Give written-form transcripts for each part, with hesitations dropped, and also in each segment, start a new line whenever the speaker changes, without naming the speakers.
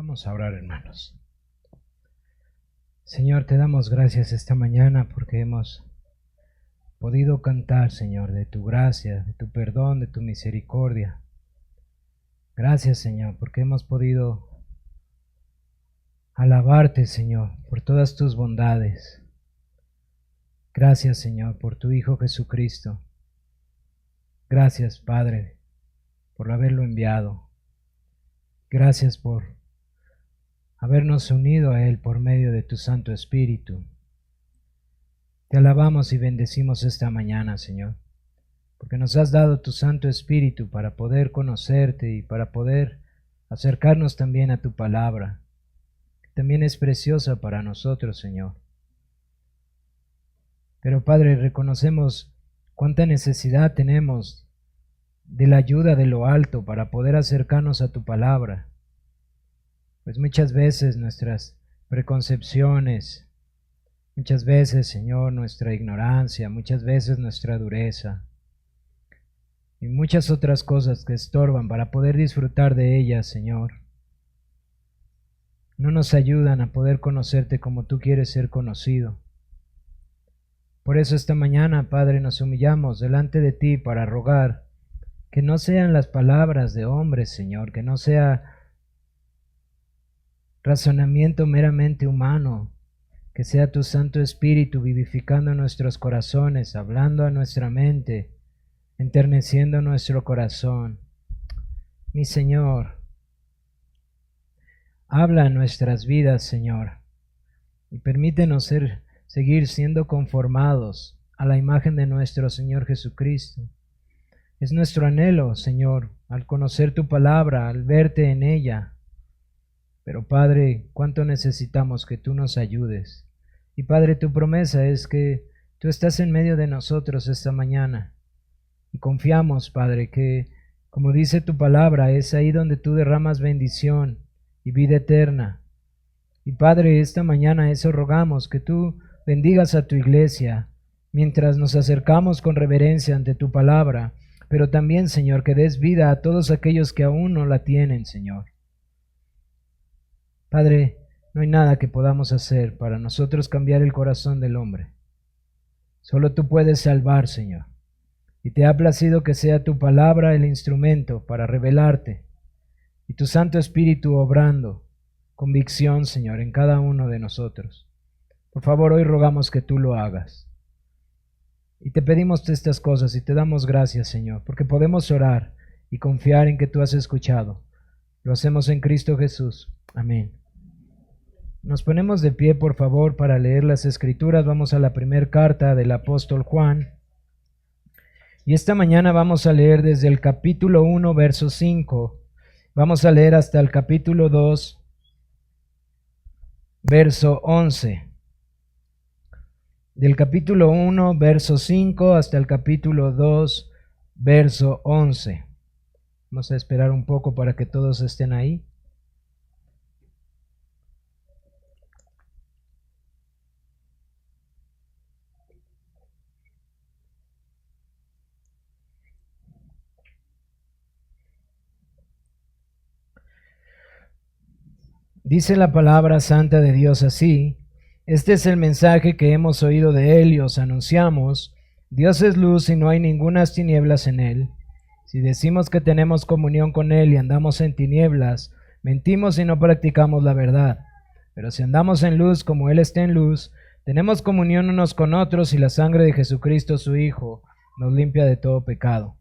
Vamos a orar, hermanos. Señor, te damos gracias esta mañana porque hemos podido cantar, Señor, de tu gracia, de tu perdón, de tu misericordia. Gracias, Señor, porque hemos podido alabarte, Señor, por todas tus bondades. Gracias, Señor, por tu Hijo Jesucristo. Gracias, Padre, por haberlo enviado. Gracias por habernos unido a Él por medio de tu Santo Espíritu. Te alabamos y bendecimos esta mañana, Señor, porque nos has dado tu Santo Espíritu para poder conocerte y para poder acercarnos también a tu palabra, que también es preciosa para nosotros, Señor. Pero, Padre, reconocemos cuánta necesidad tenemos de la ayuda de lo alto para poder acercarnos a tu palabra. Pues muchas veces nuestras preconcepciones, muchas veces, Señor, nuestra ignorancia, muchas veces nuestra dureza y muchas otras cosas que estorban para poder disfrutar de ellas, Señor, no nos ayudan a poder conocerte como tú quieres ser conocido. Por eso esta mañana, Padre, nos humillamos delante de ti para rogar que no sean las palabras de hombres, Señor, que no sea razonamiento meramente humano, que sea tu Santo Espíritu vivificando nuestros corazones, hablando a nuestra mente, enterneciendo nuestro corazón. Mi Señor, habla en nuestras vidas, Señor, y permítenos seguir siendo conformados a la imagen de nuestro Señor Jesucristo. Es nuestro anhelo, Señor, al conocer tu palabra, al verte en ella. Pero, Padre, cuánto necesitamos que tú nos ayudes. Y, Padre, tu promesa es que tú estás en medio de nosotros esta mañana. Y confiamos, Padre, que, como dice tu palabra, es ahí donde tú derramas bendición y vida eterna. Y, Padre, esta mañana eso rogamos, que tú bendigas a tu iglesia mientras nos acercamos con reverencia ante tu palabra, pero también, Señor, que des vida a todos aquellos que aún no la tienen, Señor. Padre, no hay nada que podamos hacer para nosotros cambiar el corazón del hombre. Solo tú puedes salvar, Señor. Y te ha placido que sea tu palabra el instrumento para revelarte. Y tu Santo Espíritu obrando convicción, Señor, en cada uno de nosotros. Por favor, hoy rogamos que tú lo hagas. Y te pedimos estas cosas y te damos gracias, Señor, porque podemos orar y confiar en que tú has escuchado. Lo hacemos en Cristo Jesús. Amén. Nos ponemos de pie, por favor, para leer las Escrituras. Vamos a la primera carta del apóstol Juan. Y esta mañana vamos a leer desde el capítulo 1, verso 5. Vamos a leer hasta el capítulo 2, verso 11. Del capítulo 1, verso 5, hasta el capítulo 2, verso 11. Vamos a esperar un poco para que todos estén ahí. Dice la palabra santa de Dios así: este es el mensaje que hemos oído de Él y os anunciamos. Dios es luz y no hay ningunas tinieblas en Él. Si decimos que tenemos comunión con Él y andamos en tinieblas, mentimos y no practicamos la verdad. Pero si andamos en luz como Él está en luz, tenemos comunión unos con otros y la sangre de Jesucristo su Hijo nos limpia de todo pecado.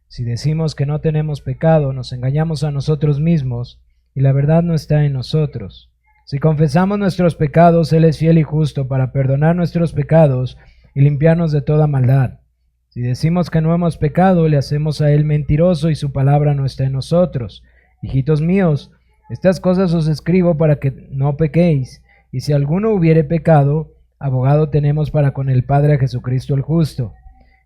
Si decimos que no tenemos pecado, nos engañamos a nosotros mismos y la verdad no está en nosotros. Si confesamos nuestros pecados, Él es fiel y justo para perdonar nuestros pecados y limpiarnos de toda maldad. Si decimos que no hemos pecado, le hacemos a Él mentiroso y su palabra no está en nosotros. Hijitos míos, estas cosas os escribo para que no pequéis. Y si alguno hubiere pecado, abogado tenemos para con el Padre a Jesucristo el justo.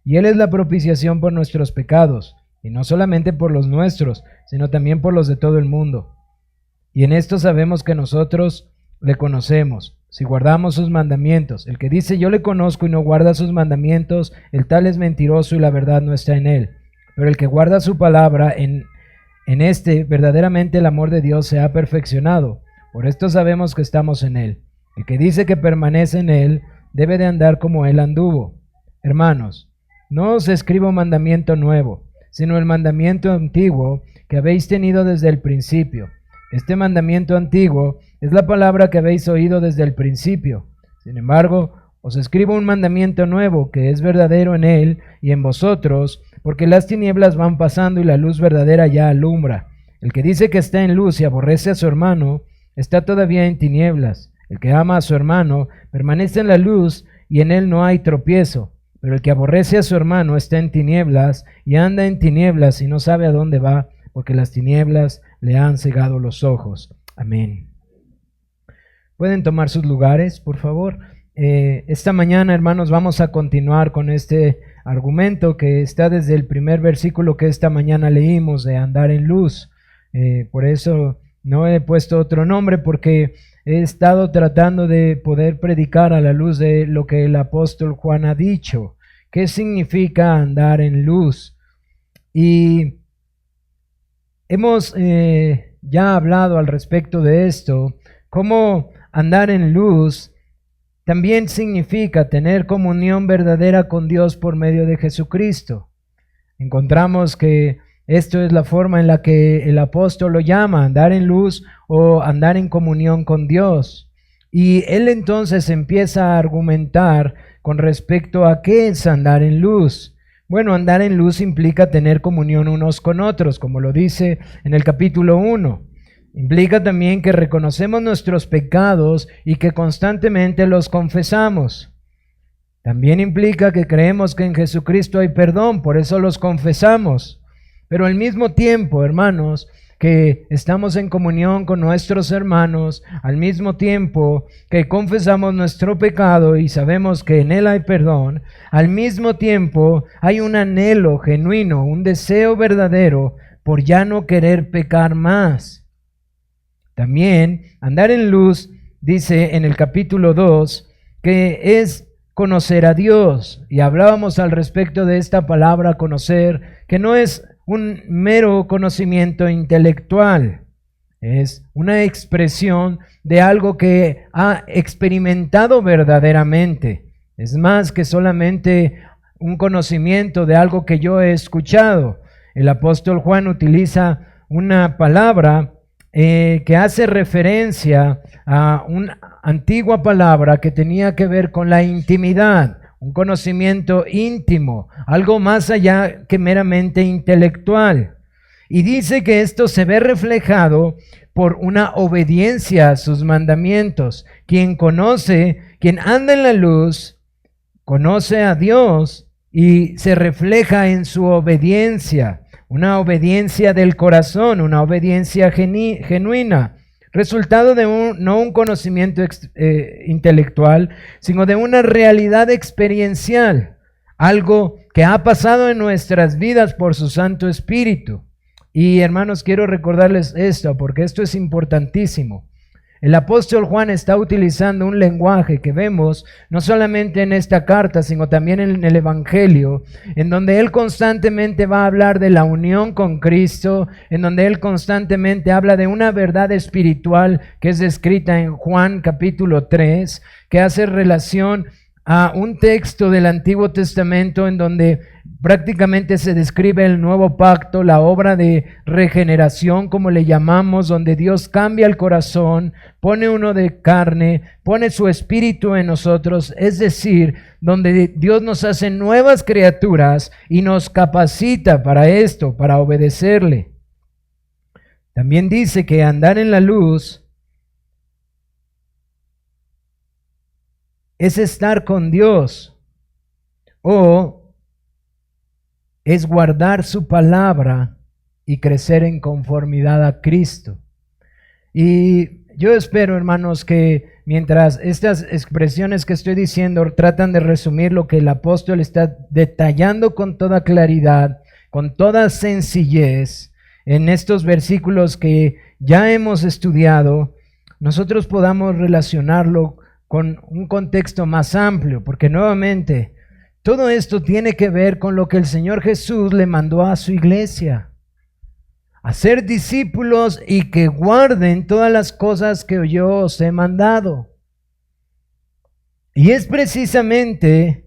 Y Él es la propiciación por nuestros pecados, y no solamente por los nuestros, sino también por los de todo el mundo. Y en esto sabemos que nosotros le conocemos, si guardamos sus mandamientos. El que dice yo le conozco y no guarda sus mandamientos, el tal es mentiroso y la verdad no está en él. Pero el que guarda su palabra, en este verdaderamente el amor de Dios se ha perfeccionado. Por esto sabemos que estamos en Él. El que dice que permanece en Él debe de andar como Él anduvo. Hermanos, no os escribo mandamiento nuevo, sino el mandamiento antiguo que habéis tenido desde el principio. Este mandamiento antiguo es la palabra que habéis oído desde el principio. Sin embargo, os escribo un mandamiento nuevo que es verdadero en Él y en vosotros, porque las tinieblas van pasando y la luz verdadera ya alumbra. El que dice que está en luz y aborrece a su hermano, está todavía en tinieblas. El que ama a su hermano permanece en la luz y en él no hay tropiezo. Pero el que aborrece a su hermano está en tinieblas y anda en tinieblas y no sabe a dónde va, porque las tinieblas le han cegado los ojos. Amén. ¿Pueden tomar sus lugares, por favor? Esta mañana, hermanos, vamos a continuar con este argumento que está desde el primer versículo que esta mañana leímos, de andar en luz. Por eso no he puesto otro nombre, porque he estado tratando de poder predicar a la luz de lo que el apóstol Juan ha dicho. ¿Qué significa andar en luz? Y hemos ya hablado al respecto de esto, cómo andar en luz también significa tener comunión verdadera con Dios por medio de Jesucristo. Encontramos que esto es la forma en la que el apóstol lo llama, andar en luz o andar en comunión con Dios. Y él entonces empieza a argumentar con respecto a qué es andar en luz. Bueno, andar en luz implica tener comunión unos con otros, como lo dice en el capítulo 1. Implica también que reconocemos nuestros pecados y que constantemente los confesamos. También implica que creemos que en Jesucristo hay perdón, por eso los confesamos. Pero al mismo tiempo, hermanos, que estamos en comunión con nuestros hermanos, al mismo tiempo que confesamos nuestro pecado y sabemos que en Él hay perdón, al mismo tiempo hay un anhelo genuino, un deseo verdadero por ya no querer pecar más. También andar en luz, dice en el capítulo 2, que es conocer a Dios. Y hablábamos al respecto de esta palabra conocer, que no es un mero conocimiento intelectual, es una expresión de algo que ha experimentado verdaderamente. Es más que solamente un conocimiento de algo que yo he escuchado. El apóstol Juan utiliza una palabra que hace referencia a una antigua palabra que tenía que ver con la intimidad, un conocimiento íntimo, algo más allá que meramente intelectual. Y dice que esto se ve reflejado por una obediencia a sus mandamientos. Quien anda en la luz, conoce a Dios y se refleja en su obediencia. Una obediencia del corazón, una obediencia genuina, resultado de no un conocimiento intelectual, sino de una realidad experiencial, algo que ha pasado en nuestras vidas por su Santo Espíritu. Y hermanos, quiero recordarles esto, porque esto es importantísimo. El apóstol Juan está utilizando un lenguaje que vemos no solamente en esta carta, sino también en el Evangelio, en donde él constantemente va a hablar de la unión con Cristo, en donde él constantemente habla de una verdad espiritual que es descrita en Juan capítulo 3, que hace relación a un texto del Antiguo Testamento en donde prácticamente se describe el nuevo pacto, la obra de regeneración, como le llamamos, donde Dios cambia el corazón, pone uno de carne, pone su espíritu en nosotros, es decir, donde Dios nos hace nuevas criaturas y nos capacita para esto, para obedecerle. También dice que andar en la luz es estar con Dios o es guardar su palabra y crecer en conformidad a Cristo. Y yo espero, hermanos, que mientras estas expresiones que estoy diciendo tratan de resumir lo que el apóstol está detallando con toda claridad, con toda sencillez, en estos versículos que ya hemos estudiado, nosotros podamos relacionarlo con un contexto más amplio, porque nuevamente todo esto tiene que ver con lo que el Señor Jesús le mandó a su iglesia. a ser discípulos y que guarden todas las cosas que yo os he mandado. Y es precisamente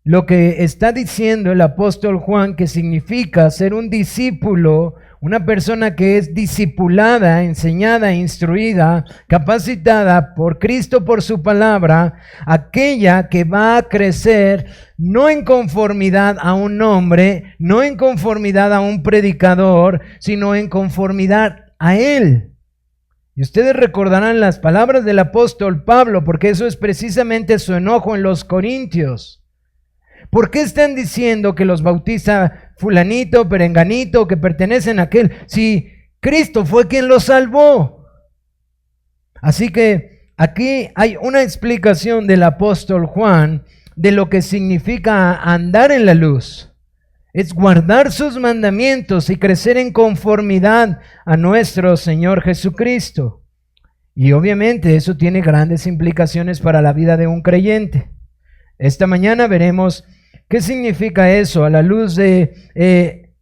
lo que está diciendo el apóstol Juan, que significa ser un discípulo, una persona que es discipulada, enseñada, instruida, capacitada por Cristo, por su palabra, aquella que va a crecer no en conformidad a un hombre, no en conformidad a un predicador, sino en conformidad a Él. Y ustedes recordarán las palabras del apóstol Pablo, porque eso es precisamente su enojo en los Corintios. ¿Por qué están diciendo que los bautiza fulanito, perenganito, que pertenecen a aquel, si Cristo fue quien los salvó? Así que aquí hay una explicación del apóstol Juan de lo que significa andar en la luz. Es guardar sus mandamientos y crecer en conformidad a nuestro Señor Jesucristo. Y obviamente eso tiene grandes implicaciones para la vida de un creyente. Esta mañana veremos qué significa eso a la luz de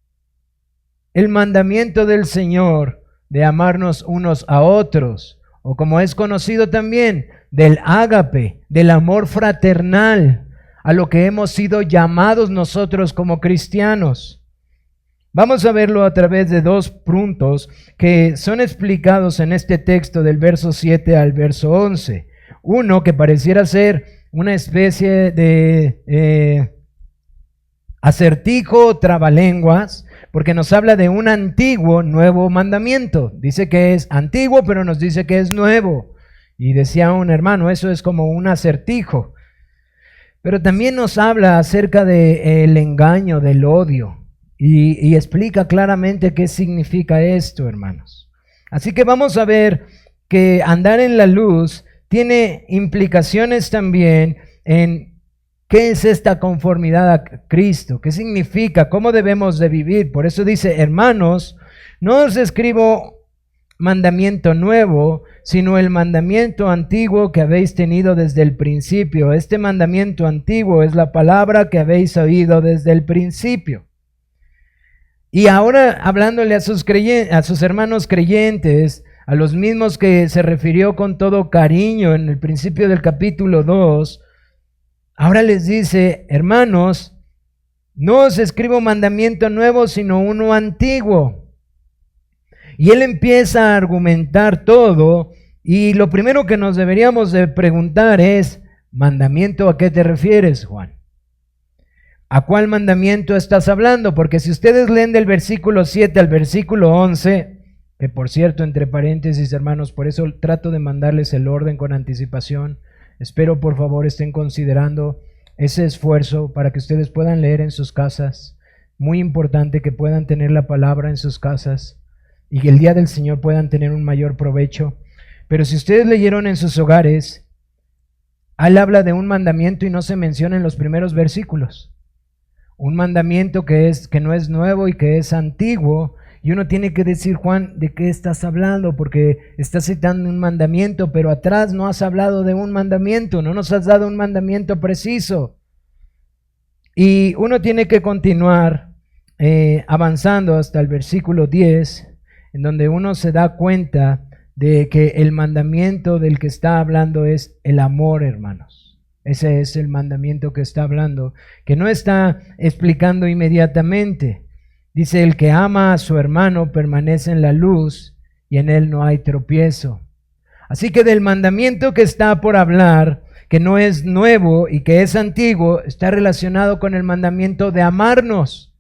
el mandamiento del Señor de amarnos unos a otros, o como es conocido también, del ágape, del amor fraternal, a lo que hemos sido llamados nosotros como cristianos. Vamos a verlo a través de dos puntos que son explicados en este texto del verso 7 al verso 11. Uno que pareciera ser una especie de acertijo, trabalenguas, porque nos habla de un antiguo, nuevo mandamiento. Dice que es antiguo, pero nos dice que es nuevo. Y decía un hermano, eso es como un acertijo. Pero también nos habla acerca del engaño, del odio. Y explica claramente qué significa esto, hermanos. Así que vamos a ver que andar en la luz tiene implicaciones también en qué es esta conformidad a Cristo, qué significa, cómo debemos de vivir. Por eso dice, hermanos, no os escribo mandamiento nuevo, sino el mandamiento antiguo que habéis tenido desde el principio. Este mandamiento antiguo es la palabra que habéis oído desde el principio. Y ahora hablándole a sus hermanos creyentes, a los mismos que se refirió con todo cariño en el principio del capítulo 2, ahora les dice, hermanos, no os escribo mandamiento nuevo, sino uno antiguo. Y él empieza a argumentar todo, y lo primero que nos deberíamos de preguntar es, ¿mandamiento a qué te refieres, Juan? ¿A cuál mandamiento estás hablando? Porque si ustedes leen del versículo 7 al versículo 11, que por cierto, entre paréntesis, hermanos, por eso trato de mandarles el orden con anticipación. Espero por favor estén considerando ese esfuerzo para que ustedes puedan leer en sus casas. Muy importante que puedan tener la palabra en sus casas y que el día del Señor puedan tener un mayor provecho. Pero si ustedes leyeron en sus hogares, Él habla de un mandamiento y no se menciona en los primeros versículos. Un mandamiento que no es nuevo y que es antiguo. Y uno tiene que decir, Juan, ¿de qué estás hablando? Porque estás citando un mandamiento, pero atrás no has hablado de un mandamiento, no nos has dado un mandamiento preciso. Y uno tiene que continuar avanzando hasta el versículo 10, en donde uno se da cuenta de que el mandamiento del que está hablando es el amor, hermanos. Ese es el mandamiento que está hablando, que no está explicando inmediatamente. Dice, el que ama a su hermano permanece en la luz y en él no hay tropiezo. Así que del mandamiento que está por hablar, que no es nuevo y que es antiguo, está relacionado con el mandamiento de amarnos.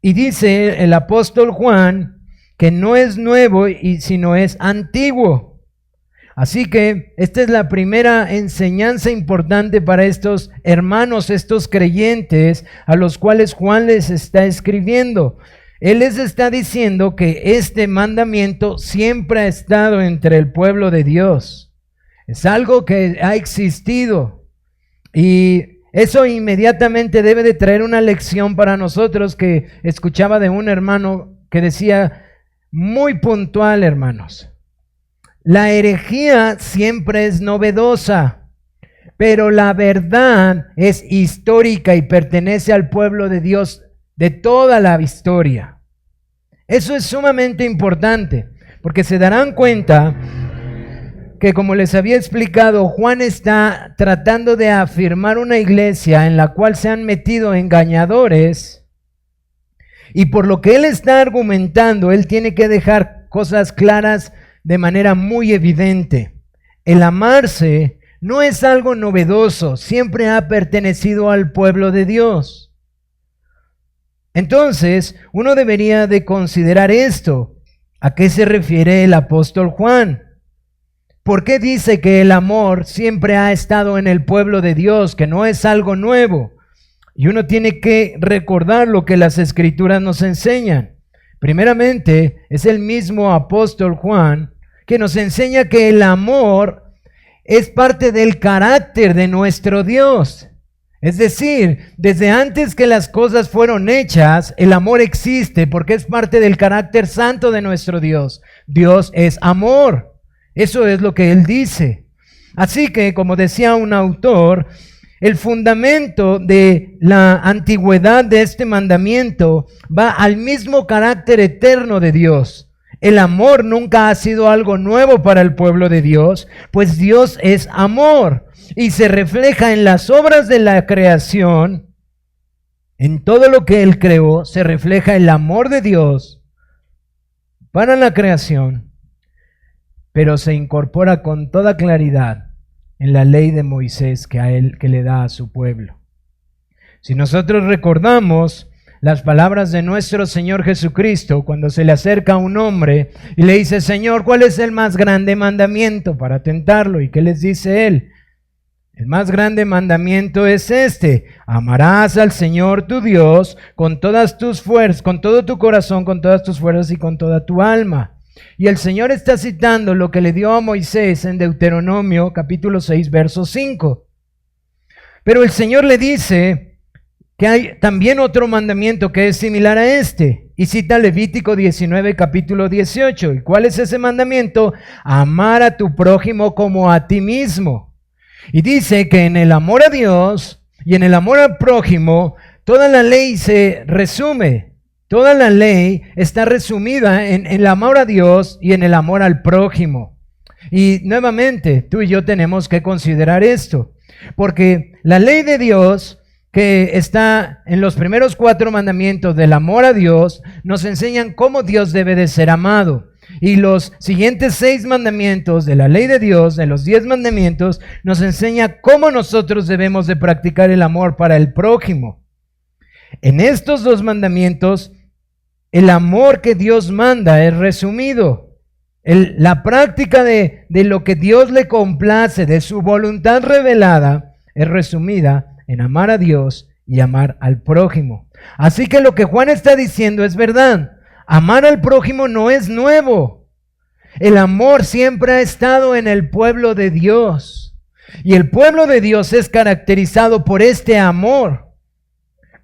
Y dice el apóstol Juan que no es nuevo sino es antiguo. Así que esta es la primera enseñanza importante para estos hermanos, estos creyentes a los cuales Juan les está escribiendo. Él les está diciendo que este mandamiento siempre ha estado entre el pueblo de Dios. Es algo que ha existido y eso inmediatamente debe de traer una lección para nosotros, que escuchaba de un hermano que decía muy puntual, hermanos. La herejía siempre es novedosa, pero la verdad es histórica y pertenece al pueblo de Dios de toda la historia. Eso es sumamente importante, porque se darán cuenta que, como les había explicado, Juan está tratando de afirmar una iglesia en la cual se han metido engañadores, y por lo que él está argumentando, él tiene que dejar cosas claras de manera muy evidente. El amarse no es algo novedoso, siempre ha pertenecido al pueblo de Dios. Entonces, uno debería de considerar esto. ¿A qué se refiere el apóstol Juan? ¿Por qué dice que el amor siempre ha estado en el pueblo de Dios, que no es algo nuevo? Y uno tiene que recordar lo que las Escrituras nos enseñan. Primeramente, es el mismo apóstol Juan que nos enseña que el amor es parte del carácter de nuestro Dios. Es decir, desde antes que las cosas fueron hechas, el amor existe porque es parte del carácter santo de nuestro Dios. Dios es amor. Eso es lo que él dice. Así que, como decía un autor, el fundamento de la antigüedad de este mandamiento va al mismo carácter eterno de Dios. El amor nunca ha sido algo nuevo para el pueblo de Dios, pues Dios es amor y se refleja en las obras de la creación. En todo lo que Él creó se refleja el amor de Dios para la creación, pero se incorpora con toda claridad en la ley de Moisés que le da a su pueblo. Si nosotros recordamos las palabras de nuestro Señor Jesucristo cuando se le acerca a un hombre y le dice: Señor, ¿cuál es el más grande mandamiento? Para tentarlo. ¿Y qué les dice Él? El más grande mandamiento es este: amarás al Señor tu Dios con todas tus fuerzas, con todo tu corazón, con todas tus fuerzas y con toda tu alma. Y el Señor está citando lo que le dio a Moisés en Deuteronomio capítulo 6, verso 5. Pero el Señor le dice que hay también otro mandamiento que es similar a este. Y cita Levítico 19, capítulo 18. ¿Y cuál es ese mandamiento? Amar a tu prójimo como a ti mismo. Y dice que en el amor a Dios y en el amor al prójimo, toda la ley se resume. Toda la ley está resumida en el amor a Dios y en el amor al prójimo. Y nuevamente, tú y yo tenemos que considerar esto, porque la ley de Dios, que está en los primeros 4 mandamientos del amor a Dios, nos enseñan cómo Dios debe de ser amado. Y los siguientes 6 mandamientos de la ley de Dios, de los 10 mandamientos, nos enseña cómo nosotros debemos de practicar el amor para el prójimo. En estos 2 mandamientos, el amor que Dios manda es resumido. La práctica de lo que Dios le complace, de su voluntad revelada, es resumida en amar a Dios y amar al prójimo. Así que lo que Juan está diciendo es verdad. Amar al prójimo no es nuevo. El amor siempre ha estado en el pueblo de Dios. Y el pueblo de Dios es caracterizado por este amor.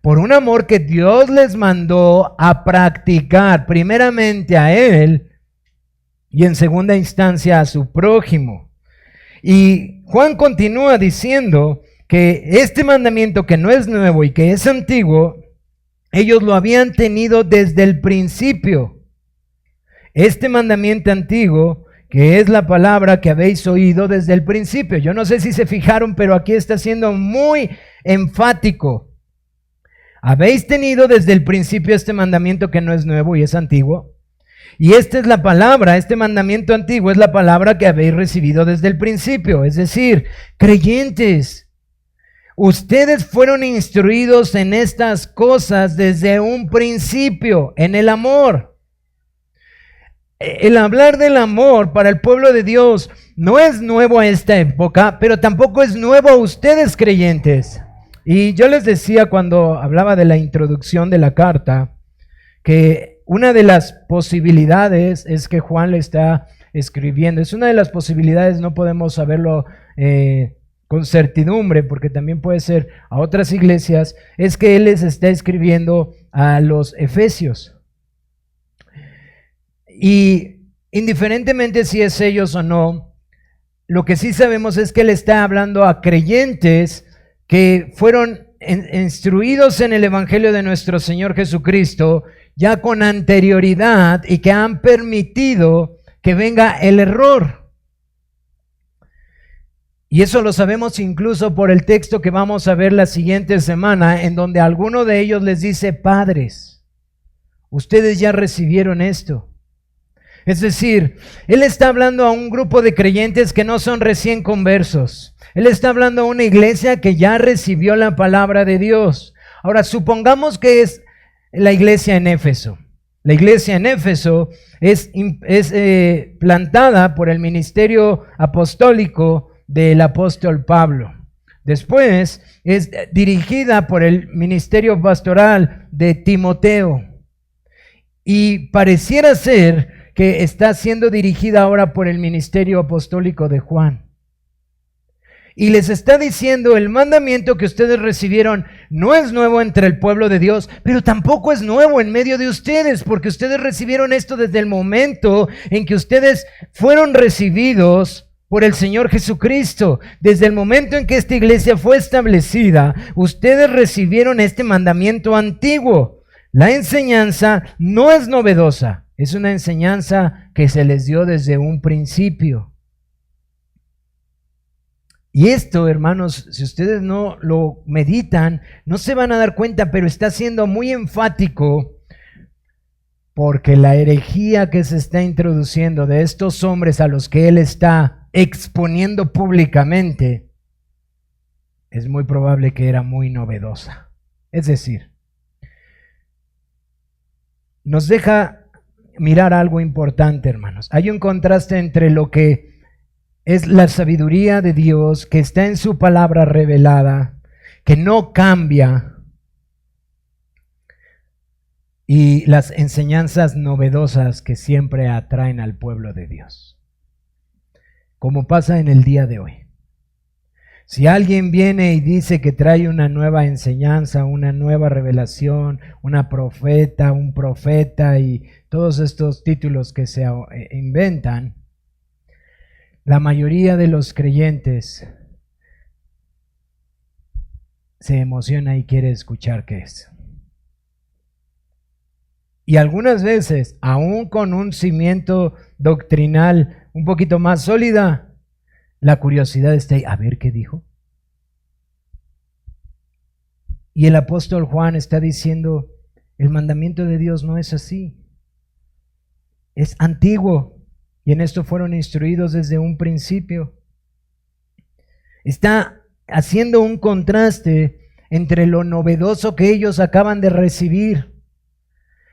Por un amor que Dios les mandó a practicar primeramente a Él y en segunda instancia a su prójimo. Y Juan continúa diciendo que este mandamiento, que no es nuevo y que es antiguo, ellos lo habían tenido desde el principio. Este mandamiento antiguo, que es la palabra que habéis oído desde el principio. Yo no sé si se fijaron, pero aquí está siendo muy enfático. Habéis tenido desde el principio este mandamiento que no es nuevo y es antiguo. Y esta es la palabra, este mandamiento antiguo es la palabra que habéis recibido desde el principio. Es decir, creyentes, ustedes fueron instruidos en estas cosas desde un principio, en el amor. El hablar del amor para el pueblo de Dios no es nuevo a esta época, pero tampoco es nuevo a ustedes, creyentes. Y yo les decía cuando hablaba de la introducción de la carta, que una de las posibilidades es que Juan le está escribiendo. Es una de las posibilidades, no podemos saberlo con certidumbre, porque también puede ser a otras iglesias, es que él les está escribiendo a los efesios. Y indiferentemente si es ellos o no, lo que sí sabemos es que él está hablando a creyentes que fueron instruidos en el Evangelio de nuestro Señor Jesucristo ya con anterioridad y que han permitido que venga el error. Y eso lo sabemos incluso por el texto que vamos a ver la siguiente semana, en donde alguno de ellos les dice: padres, ustedes ya recibieron esto. Es decir, él está hablando a un grupo de creyentes que no son recién conversos. Él está hablando a una iglesia que ya recibió la palabra de Dios. Ahora, supongamos que es la iglesia en Éfeso. La iglesia en Éfeso es plantada por el ministerio apostólico del apóstol Pablo. Después es dirigida por el ministerio pastoral de Timoteo. Y pareciera ser que está siendo dirigida ahora por el ministerio apostólico de Juan. Y les está diciendo: el mandamiento que ustedes recibieron no es nuevo entre el pueblo de Dios, pero tampoco es nuevo en medio de ustedes, porque ustedes recibieron esto desde el momento en que ustedes fueron recibidos por el Señor Jesucristo. Desde el momento en que esta iglesia fue establecida, ustedes recibieron este mandamiento antiguo. La enseñanza no es novedosa, es una enseñanza que se les dio desde un principio. Y esto, hermanos, si ustedes no lo meditan, no se van a dar cuenta, pero está siendo muy enfático, porque la herejía que se está introduciendo de estos hombres a los que él está exponiendo públicamente, es muy probable que era muy novedosa. Es decir, nos deja mirar algo importante, hermanos. Hay un contraste entre lo que es la sabiduría de Dios, que está en su palabra revelada, que no cambia, y las enseñanzas novedosas que siempre atraen al pueblo de Dios. Como pasa en el día de hoy. Si alguien viene y dice que trae una nueva enseñanza, una nueva revelación, una profeta, un profeta y todos estos títulos que se inventan, la mayoría de los creyentes se emociona y quiere escuchar qué es. Y algunas veces, aún con un cimiento doctrinal un poquito más sólida, la curiosidad está ahí, a ver qué dijo. Y el apóstol Juan está diciendo: el mandamiento de Dios no es así, es antiguo. Y en esto fueron instruidos desde un principio. Está haciendo un contraste entre lo novedoso que ellos acaban de recibir,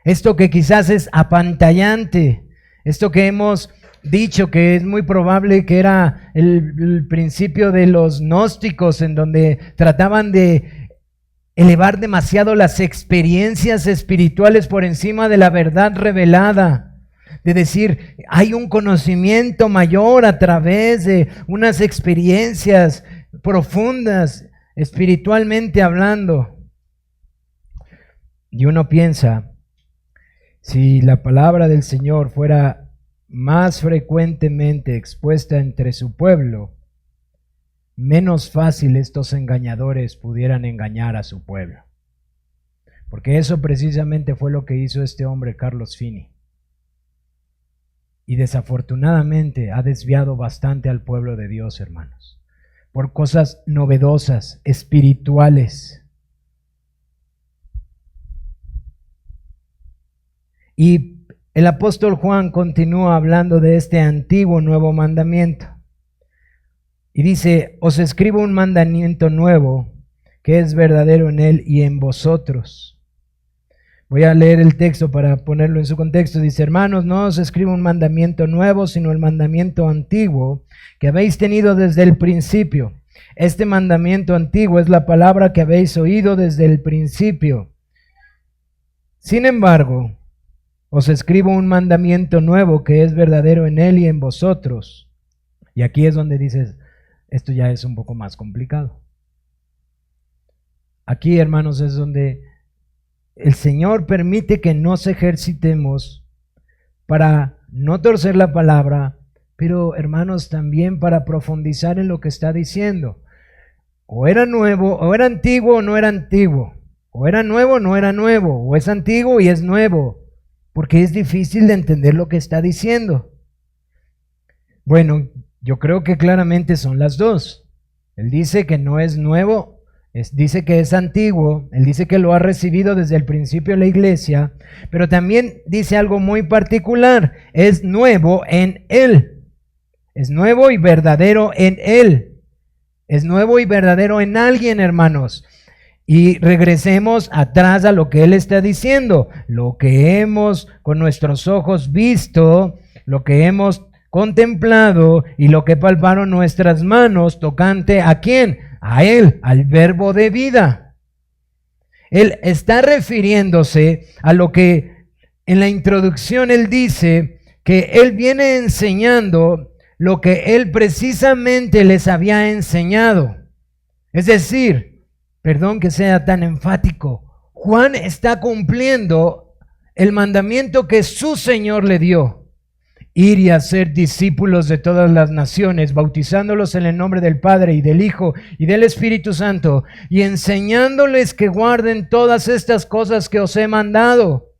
esto que quizás es apantallante, esto que hemos dicho que es muy probable que era el principio de los gnósticos, en donde trataban de elevar demasiado las experiencias espirituales por encima de la verdad revelada. De decir, hay un conocimiento mayor a través de unas experiencias profundas, espiritualmente hablando. Y uno piensa, si la palabra del Señor fuera más frecuentemente expuesta entre su pueblo, menos fácil estos engañadores pudieran engañar a su pueblo. Porque eso precisamente fue lo que hizo este hombre, Carlos Finney. Y desafortunadamente ha desviado bastante al pueblo de Dios, hermanos, por cosas novedosas, espirituales. Y el apóstol Juan continúa hablando de este antiguo nuevo mandamiento. Y dice: os escribo un mandamiento nuevo, que es verdadero en él y en vosotros. Voy a leer el texto para ponerlo en su contexto. Dice: hermanos, no os escribo un mandamiento nuevo, sino el mandamiento antiguo que habéis tenido desde el principio. Este mandamiento antiguo es la palabra que habéis oído desde el principio. Sin embargo, os escribo un mandamiento nuevo que es verdadero en él y en vosotros. Y aquí es donde dices, esto ya es un poco más complicado. Aquí, hermanos, es donde el Señor permite que nos ejercitemos para no torcer la palabra, pero, hermanos, también para profundizar en lo que está diciendo. O era nuevo, o era antiguo, o no era antiguo. O era nuevo o no era nuevo, o es antiguo y es nuevo, porque es difícil de entender lo que está diciendo. Bueno, yo creo que claramente son las dos. Él dice que no es nuevo, dice que es antiguo, él dice que lo ha recibido desde el principio de la iglesia, pero también dice algo muy particular, es nuevo en él, es nuevo y verdadero en él, es nuevo y verdadero en alguien, hermanos. Y regresemos atrás a lo que él está diciendo, lo que hemos con nuestros ojos visto, lo que hemos contemplado y lo que palparon nuestras manos tocante ¿a quién? A él, al verbo de vida. Él está refiriéndose a lo que en la introducción él dice, que él viene enseñando lo que él precisamente les había enseñado. Es decir, perdón que sea tan enfático, Juan está cumpliendo el mandamiento que su Señor le dio. Ir y hacer discípulos de todas las naciones, bautizándolos en el nombre del Padre y del Hijo y del Espíritu Santo, y enseñándoles que guarden todas estas cosas que os he mandado.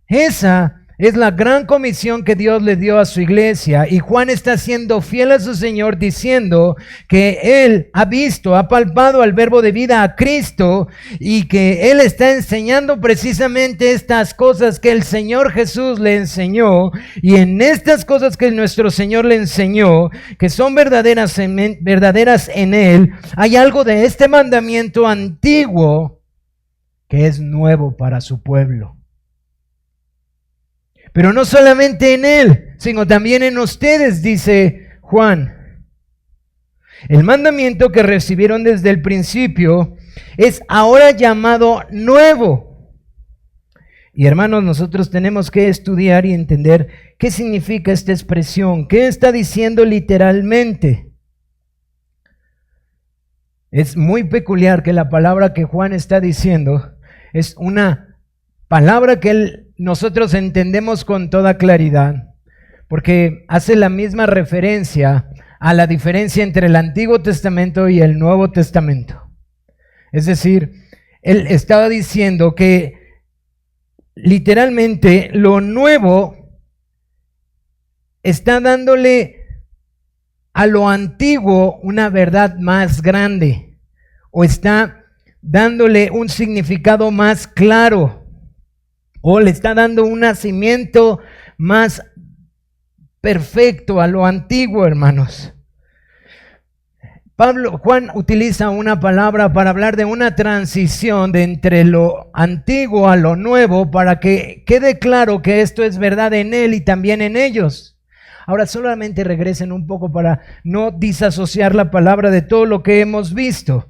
Esa es la gran comisión que Dios le dio a su iglesia, y Juan está siendo fiel a su Señor diciendo que él ha visto, ha palpado al verbo de vida a Cristo, y que él está enseñando precisamente estas cosas que el Señor Jesús le enseñó, y en estas cosas que nuestro Señor le enseñó, que son verdaderas en él, hay algo de este mandamiento antiguo que es nuevo para su pueblo. Pero no solamente en él, sino también en ustedes, dice Juan. El mandamiento que recibieron desde el principio es ahora llamado nuevo. Y hermanos, nosotros tenemos que estudiar y entender qué significa esta expresión, qué está diciendo literalmente. Es muy peculiar que la palabra que Juan está diciendo es una palabra que nosotros entendemos con toda claridad, porque hace la misma referencia a la diferencia entre el Antiguo Testamento y el Nuevo Testamento. Es decir, él estaba diciendo que literalmente lo nuevo está dándole a lo antiguo una verdad más grande, o está dándole un significado más claro, o le está dando un nacimiento más perfecto a lo antiguo, hermanos. Juan utiliza una palabra para hablar de una transición de entre lo antiguo a lo nuevo, para que quede claro que esto es verdad en él y también en ellos. Ahora solamente regresen un poco para no disasociar la palabra de todo lo que hemos visto.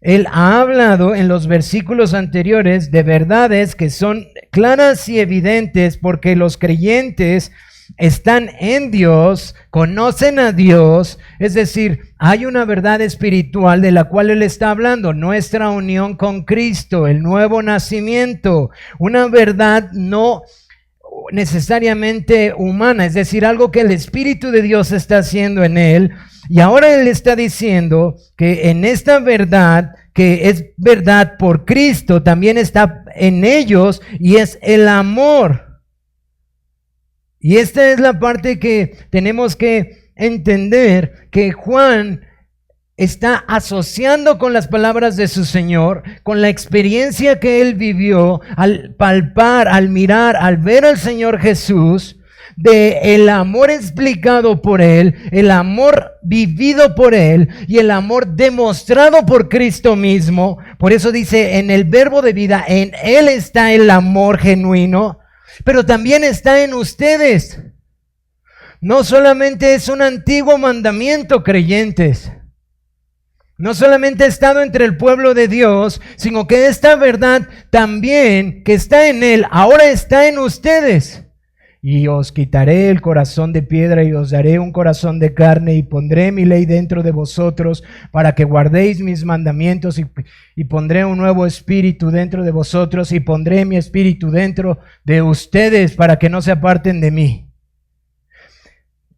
Él ha hablado en los versículos anteriores de verdades que son claras y evidentes, porque los creyentes están en Dios, conocen a Dios, es decir, hay una verdad espiritual de la cual él está hablando, nuestra unión con Cristo, el nuevo nacimiento, una verdad no necesariamente humana, es decir, algo que el Espíritu de Dios está haciendo en él. Y ahora él está diciendo que en esta verdad, que es verdad por Cristo, también está en ellos, y es el amor. Y esta es la parte que tenemos que entender, que Juan está asociando con las palabras de su Señor, con la experiencia que él vivió al palpar, al mirar, al ver al Señor Jesús, de el amor explicado por él, el amor vivido por él y el amor demostrado por Cristo mismo. Por eso dice, en el verbo de vida, en él está el amor genuino, pero también está en ustedes. No solamente es un antiguo mandamiento, creyentes. No solamente ha estado entre el pueblo de Dios, sino que esta verdad también que está en él, ahora está en ustedes. Y os quitaré el corazón de piedra y os daré un corazón de carne, y pondré mi ley dentro de vosotros para que guardéis mis mandamientos, y pondré un nuevo espíritu dentro de vosotros, y pondré mi espíritu dentro de ustedes para que no se aparten de mí.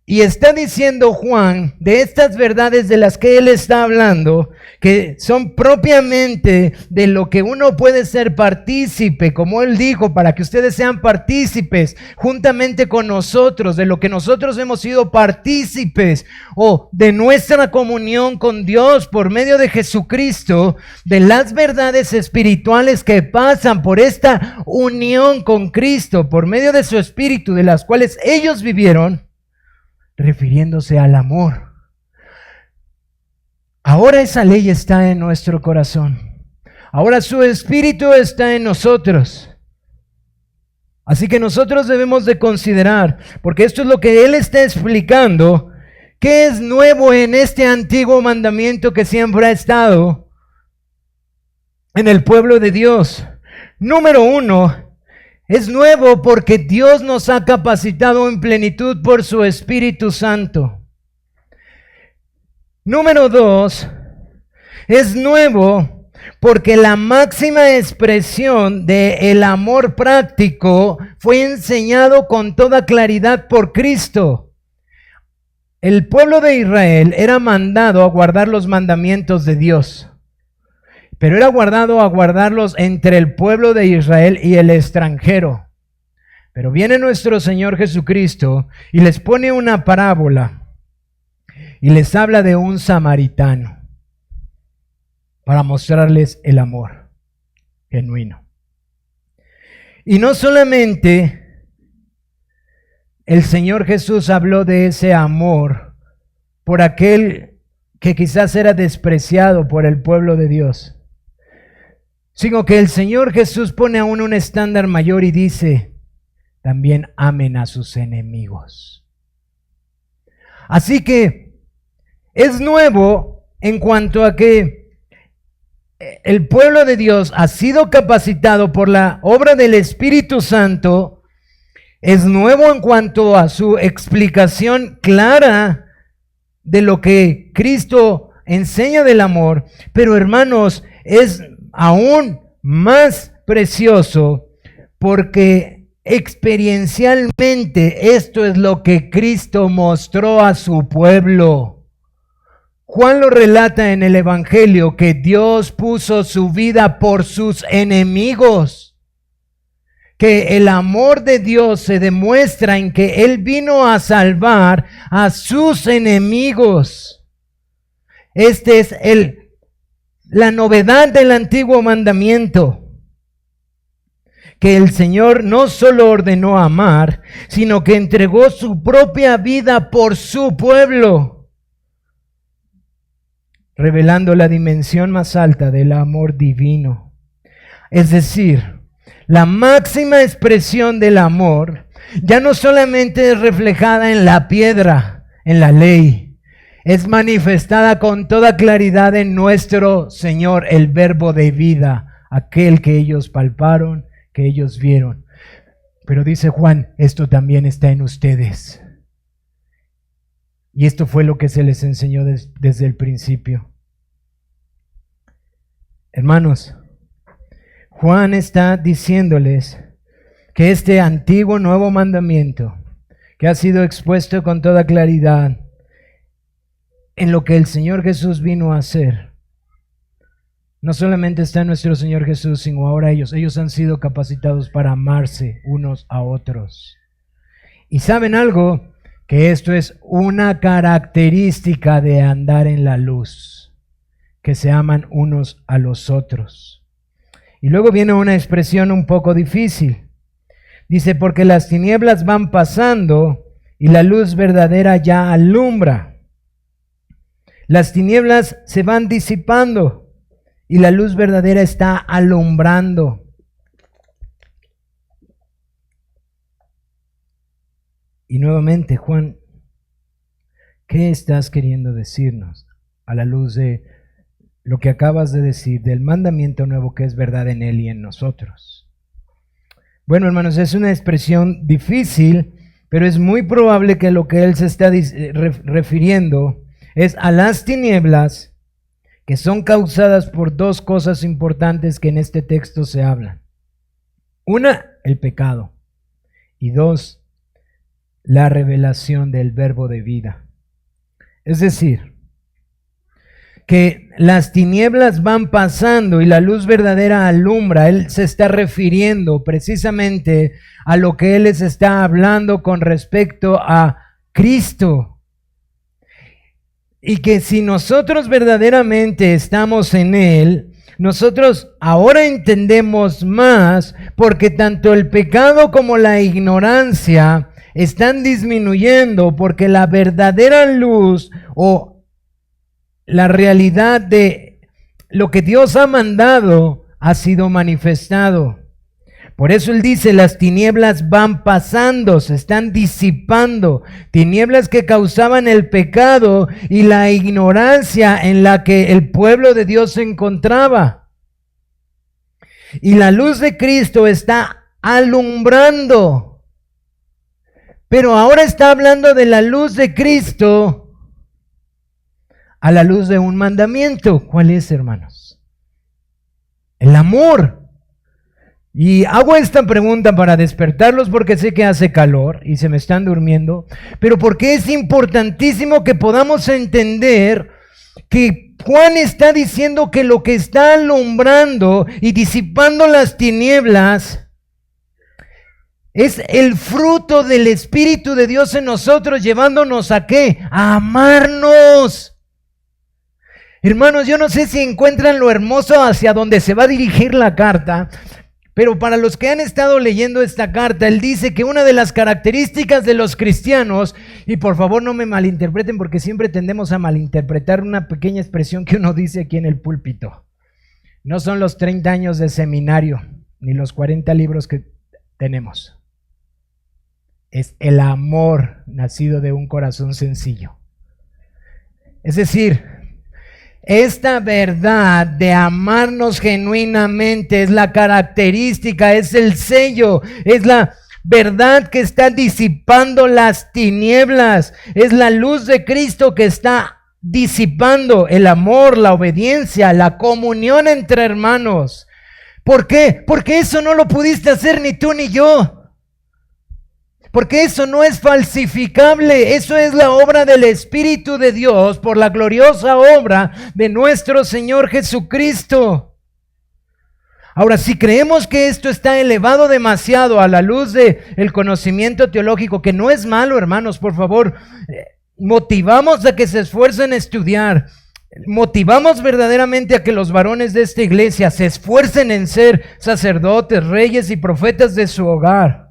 Y está diciendo Juan de estas verdades de las que él está hablando, que son propiamente de lo que uno puede ser partícipe, como él dijo, para que ustedes sean partícipes juntamente con nosotros, de lo que nosotros hemos sido partícipes, o de nuestra comunión con Dios por medio de Jesucristo, de las verdades espirituales que pasan por esta unión con Cristo, por medio de su Espíritu, de las cuales ellos vivieron, refiriéndose al amor. Ahora esa ley está en nuestro corazón. Ahora su Espíritu está en nosotros. Así que nosotros debemos de considerar, porque esto es lo que él está explicando, qué es nuevo en este antiguo mandamiento que siempre ha estado en el pueblo de Dios. Número 1, es nuevo porque Dios nos ha capacitado en plenitud por su Espíritu Santo. Número 2, es nuevo porque la máxima expresión del amor práctico fue enseñado con toda claridad por Cristo. El pueblo de Israel era mandado a guardar los mandamientos de Dios, pero era guardado a guardarlos entre el pueblo de Israel y el extranjero. Pero viene nuestro Señor Jesucristo y les pone una parábola y les habla de un samaritano para mostrarles el amor genuino. Y no solamente el Señor Jesús habló de ese amor por aquel que quizás era despreciado por el pueblo de Dios, sino que el Señor Jesús pone aún un estándar mayor y dice, también amen a sus enemigos. Así que es nuevo en cuanto a que el pueblo de Dios ha sido capacitado por la obra del Espíritu Santo. Es nuevo en cuanto a su explicación clara de lo que Cristo enseña del amor. Pero hermanos, es aún más precioso porque experiencialmente esto es lo que Cristo mostró a su pueblo. Juan lo relata en el Evangelio, que Dios puso su vida por sus enemigos, que el amor de Dios se demuestra en que Él vino a salvar a sus enemigos. Este es la novedad del antiguo mandamiento, que el Señor no solo ordenó amar, sino que entregó su propia vida por su pueblo, revelando la dimensión más alta del amor divino. Es decir, la máxima expresión del amor ya no solamente es reflejada en la piedra, en la ley, es manifestada con toda claridad en nuestro Señor, el verbo de vida, aquel que ellos palparon, que ellos vieron. Pero dice Juan, esto también está en ustedes. Y esto fue lo que se les enseñó desde el principio. Hermanos, Juan está diciéndoles que este antiguo nuevo mandamiento, que ha sido expuesto con toda claridad en lo que el Señor Jesús vino a hacer, no solamente está en nuestro Señor Jesús, sino ahora ellos han sido capacitados para amarse unos a otros. Y ¿saben algo? Que esto es una característica de andar en la luz, que se aman unos a los otros. Y luego viene una expresión un poco difícil. Dice, porque las tinieblas van pasando y la luz verdadera ya alumbra. Las tinieblas se van disipando y la luz verdadera está alumbrando. Y nuevamente, Juan, ¿qué estás queriendo decirnos a la luz de lo que acabas de decir, del mandamiento nuevo que es verdad en Él y en nosotros? Bueno, hermanos, es una expresión difícil, pero es muy probable que lo que Él se está refiriendo es a las tinieblas que son causadas por dos cosas importantes que en este texto se hablan. Una, el pecado. Y dos, la revelación del verbo de vida. Es decir, que las tinieblas van pasando y la luz verdadera alumbra. Él se está refiriendo precisamente a lo que él les está hablando con respecto a Cristo. Y que si nosotros verdaderamente estamos en él, nosotros ahora entendemos más, porque tanto el pecado como la ignorancia están disminuyendo, porque la verdadera luz o la realidad de lo que Dios ha mandado ha sido manifestado. Por eso él dice, las tinieblas van pasando, se están disipando. Tinieblas que causaban el pecado y la ignorancia en la que el pueblo de Dios se encontraba. Y la luz de Cristo está alumbrando. Pero ahora está hablando de la luz de Cristo a la luz de un mandamiento. ¿Cuál es, hermanos? El amor. Y hago esta pregunta para despertarlos porque sé que hace calor y se me están durmiendo, pero porque es importantísimo que podamos entender que Juan está diciendo que lo que está alumbrando y disipando las tinieblas es el fruto del Espíritu de Dios en nosotros, llevándonos ¿a qué? A amarnos. Hermanos, yo no sé si encuentran lo hermoso hacia donde se va a dirigir la carta, pero para los que han estado leyendo esta carta, él dice que una de las características de los cristianos, y por favor no me malinterpreten porque siempre tendemos a malinterpretar una pequeña expresión que uno dice aquí en el púlpito. No son los 30 años de seminario, ni los 40 libros que tenemos. Es el amor nacido de un corazón sencillo. Es decir, esta verdad de amarnos genuinamente es la característica, es el sello, es la verdad que está disipando las tinieblas, es la luz de Cristo que está disipando el amor, la obediencia, la comunión entre hermanos. ¿Por qué? Porque eso no lo pudiste hacer ni tú ni yo. Porque eso no es falsificable, eso es la obra del Espíritu de Dios por la gloriosa obra de nuestro Señor Jesucristo. Ahora, si creemos que esto está elevado demasiado a la luz del conocimiento teológico, que no es malo, hermanos, por favor, motivamos a que se esfuercen a estudiar. Motivamos verdaderamente a que los varones de esta iglesia se esfuercen en ser sacerdotes, reyes y profetas de su hogar.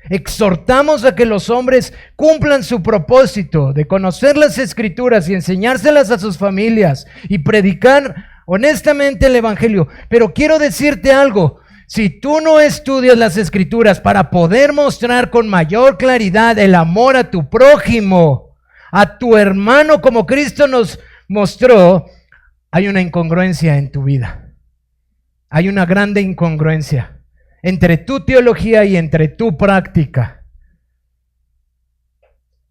Exhortamos a que los hombres cumplan su propósito de conocer las Escrituras y enseñárselas a sus familias y predicar honestamente el Evangelio. Pero quiero decirte algo, si tú no estudias las Escrituras para poder mostrar con mayor claridad el amor a tu prójimo, a tu hermano como Cristo nos mostró, hay una incongruencia en tu vida. Hay una grande incongruencia entre tu teología y entre tu práctica.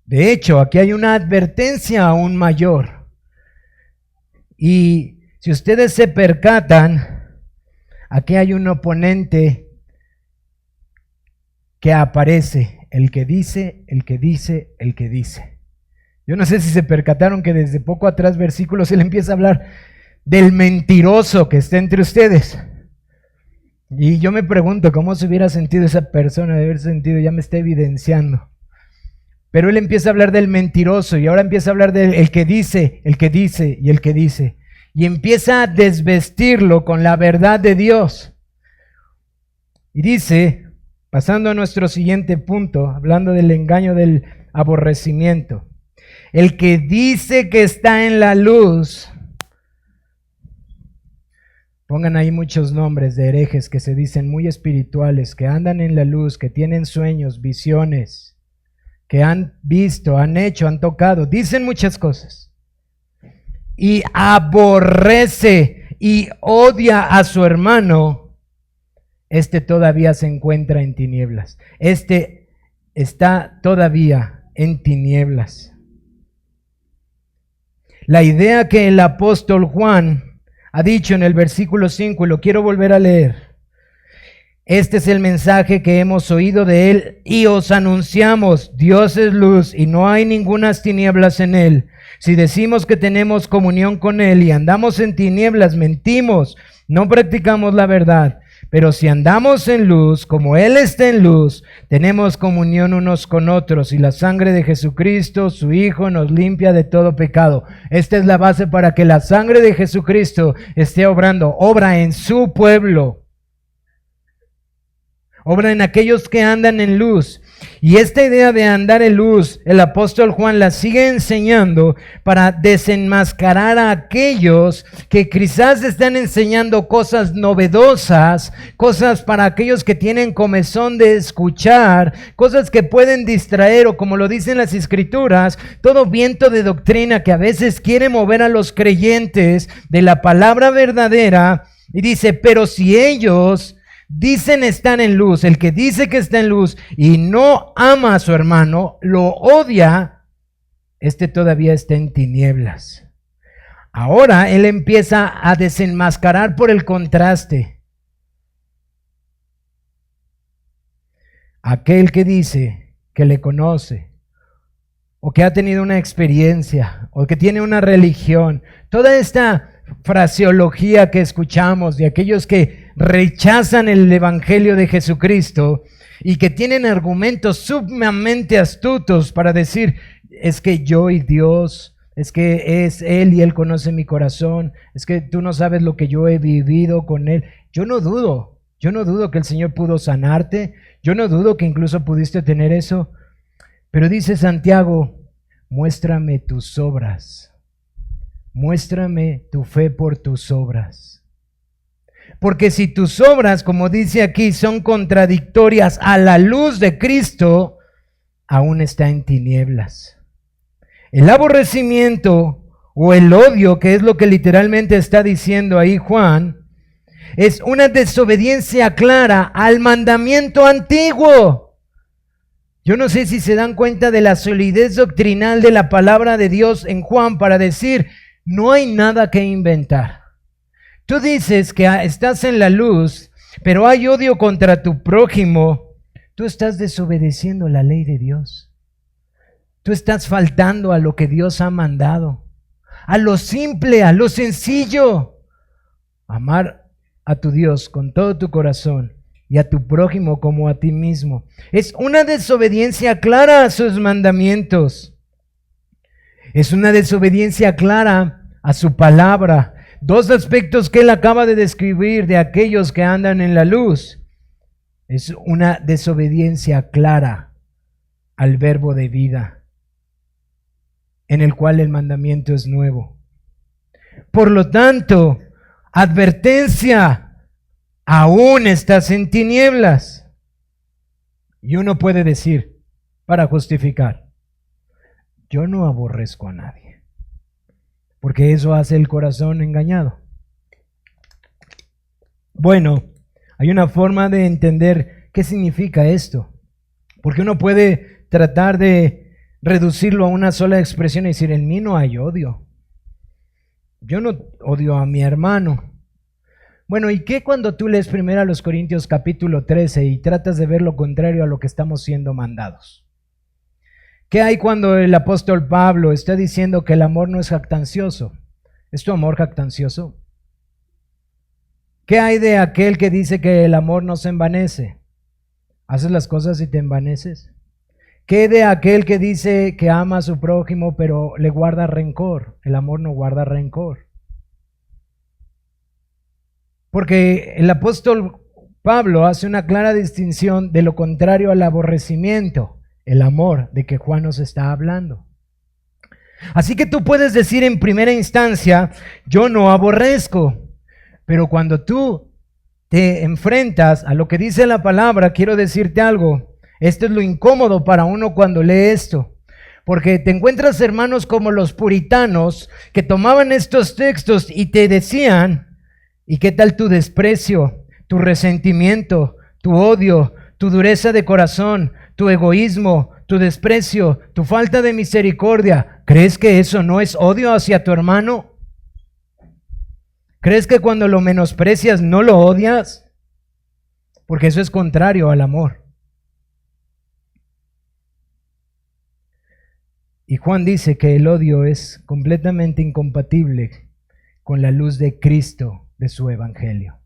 De hecho, aquí hay una advertencia aún mayor. Y si ustedes se percatan, aquí hay un oponente que aparece, el que dice, el que dice, el que dice. Yo no sé si se percataron que desde poco atrás versículos él empieza a hablar del mentiroso que está entre ustedes. Y yo me pregunto cómo se hubiera sentido esa persona, de haber sentido, ya me está evidenciando. Pero él empieza a hablar del mentiroso y ahora empieza a hablar del que dice, el que dice y el que dice. Y empieza a desvestirlo con la verdad de Dios. Y dice, pasando a nuestro siguiente punto, hablando del engaño del aborrecimiento. El que dice que está en la luz. Pongan ahí muchos nombres de herejes que se dicen muy espirituales, que andan en la luz, que tienen sueños, visiones, que han visto, han hecho, han tocado, dicen muchas cosas. Y aborrece y odia a su hermano, este todavía se encuentra en tinieblas. Este está todavía en tinieblas. La idea que el apóstol Juan ha dicho en el versículo 5, y lo quiero volver a leer, Este es el mensaje que hemos oído de Él y os anunciamos. Dios es luz y no hay ningunas tinieblas en Él. Si decimos que tenemos comunión con Él y andamos en tinieblas, mentimos, no practicamos la verdad. Pero si andamos en luz, como Él está en luz, tenemos comunión unos con otros y la sangre de Jesucristo, su Hijo, nos limpia de todo pecado. Esta es la base para que la sangre de Jesucristo esté obrando. Obra en su pueblo. Obra en aquellos que andan en luz. Y esta idea de andar en luz, el apóstol Juan la sigue enseñando para desenmascarar a aquellos que quizás están enseñando cosas novedosas, cosas para aquellos que tienen comezón de escuchar, cosas que pueden distraer o, como lo dicen las Escrituras, todo viento de doctrina que a veces quiere mover a los creyentes de la palabra verdadera. Y dice, pero si ellos dicen estar en luz, el que dice que está en luz y no ama a su hermano, lo odia, este todavía está en tinieblas. Ahora él empieza a desenmascarar por el contraste. Aquel que dice que le conoce, o que ha tenido una experiencia, o que tiene una religión, toda esta fraseología que escuchamos de aquellos que rechazan el evangelio de Jesucristo y que tienen argumentos sumamente astutos para decir, es que yo y Dios, es que es Él y Él conoce mi corazón, es que tú no sabes lo que yo he vivido con Él. Yo no dudo que el Señor pudo sanarte, yo no dudo que incluso pudiste tener eso, pero dice Santiago, muéstrame tus obras. Muéstrame tu fe por tus obras. Porque si tus obras, como dice aquí, son contradictorias a la luz de Cristo, aún está en tinieblas. El aborrecimiento o el odio, que es lo que literalmente está diciendo ahí Juan, es una desobediencia clara al mandamiento antiguo. Yo no sé si se dan cuenta de la solidez doctrinal de la palabra de Dios en Juan para decir, no hay nada que inventar. Tú dices que estás en la luz, pero hay odio contra tu prójimo. Tú estás desobedeciendo la ley de Dios. Tú estás faltando a lo que Dios ha mandado. A lo simple, a lo sencillo. Amar a tu Dios con todo tu corazón y a tu prójimo como a ti mismo. Es una desobediencia clara a sus mandamientos. Es una desobediencia clara a su palabra. Dos aspectos que él acaba de describir de aquellos que andan en la luz. Es una desobediencia clara al verbo de vida, en el cual el mandamiento es nuevo. Por lo tanto, advertencia, aún estás en tinieblas. Y uno puede decir, para justificar, yo no aborrezco a nadie. Porque eso hace el corazón engañado. Bueno, hay una forma de entender qué significa esto. Porque uno puede tratar de reducirlo a una sola expresión y decir, en mí no hay odio. Yo no odio a mi hermano. Bueno, ¿y qué cuando tú lees 1 Corintios capítulo 13 y tratas de ver lo contrario a lo que estamos siendo mandados? ¿Qué hay cuando el apóstol Pablo está diciendo que el amor no es jactancioso? ¿Es tu amor jactancioso? ¿Qué hay de aquel que dice que el amor no se envanece? ¿Haces las cosas y te envaneces? ¿Qué de aquel que dice que ama a su prójimo pero le guarda rencor? El amor no guarda rencor. Porque el apóstol Pablo hace una clara distinción de lo contrario al aborrecimiento. El amor de que Juan nos está hablando. Así que tú puedes decir en primera instancia, yo no aborrezco, pero cuando tú te enfrentas a lo que dice la palabra, quiero decirte algo, esto es lo incómodo para uno cuando lee esto, porque te encuentras hermanos como los puritanos que tomaban estos textos y te decían, ¿y qué tal tu desprecio, tu resentimiento, tu odio, tu dureza de corazón, tu egoísmo, tu desprecio, tu falta de misericordia? ¿Crees que eso no es odio hacia tu hermano? ¿Crees que cuando lo menosprecias no lo odias? porque eso es contrario al amor. Y Juan dice que el odio es completamente incompatible con la luz de Cristo, de su evangelio.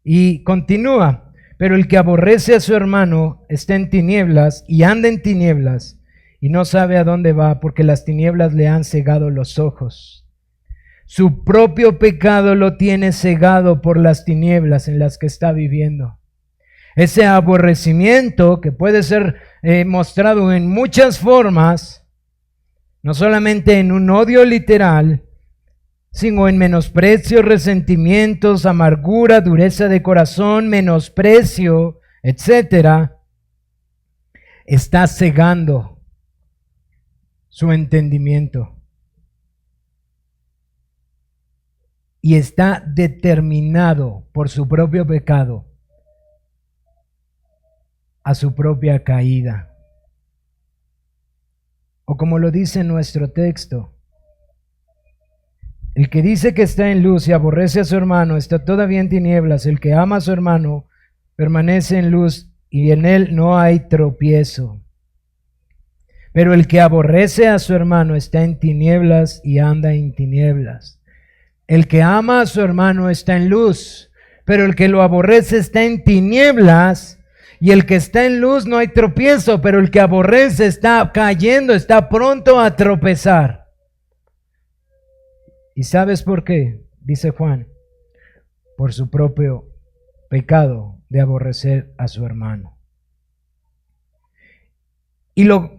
Y continúa, pero el que aborrece a su hermano está en tinieblas y anda en tinieblas y no sabe a dónde va porque las tinieblas le han cegado los ojos. Su propio pecado lo tiene cegado por las tinieblas en las que está viviendo. Ese aborrecimiento que puede ser mostrado en muchas formas, no solamente en un odio literal, sino en menosprecio, resentimientos, amargura, dureza de corazón, menosprecio, etcétera, está cegando su entendimiento. Y está determinado por su propio pecado a su propia caída. O como lo dice nuestro texto, el que dice que está en luz y aborrece a su hermano está todavía en tinieblas. El que ama a su hermano permanece en luz y en él no hay tropiezo. Pero el que aborrece a su hermano está en tinieblas y anda en tinieblas. El que ama a su hermano está en luz, pero el que lo aborrece está en tinieblas. Y el que está en luz no hay tropiezo, pero el que aborrece está cayendo, está pronto a tropezar. ¿Y sabes por qué? Dice Juan, por su propio pecado de aborrecer a su hermano. Y lo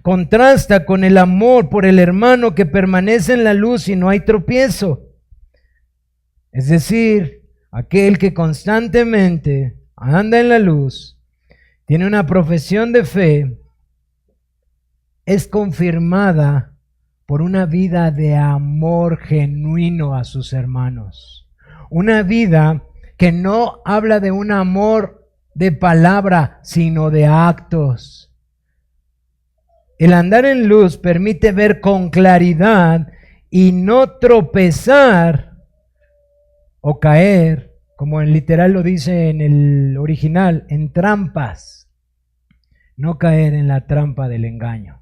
contrasta con el amor por el hermano que permanece en la luz y no hay tropiezo. Es decir, aquel que constantemente anda en la luz, tiene una profesión de fe, es confirmada por una vida de amor genuino a sus hermanos. Una vida que no habla de un amor de palabra, sino de actos. El andar en luz permite ver con claridad y no tropezar o caer, como en literal lo dice en el original, en trampas. No caer en la trampa del engaño.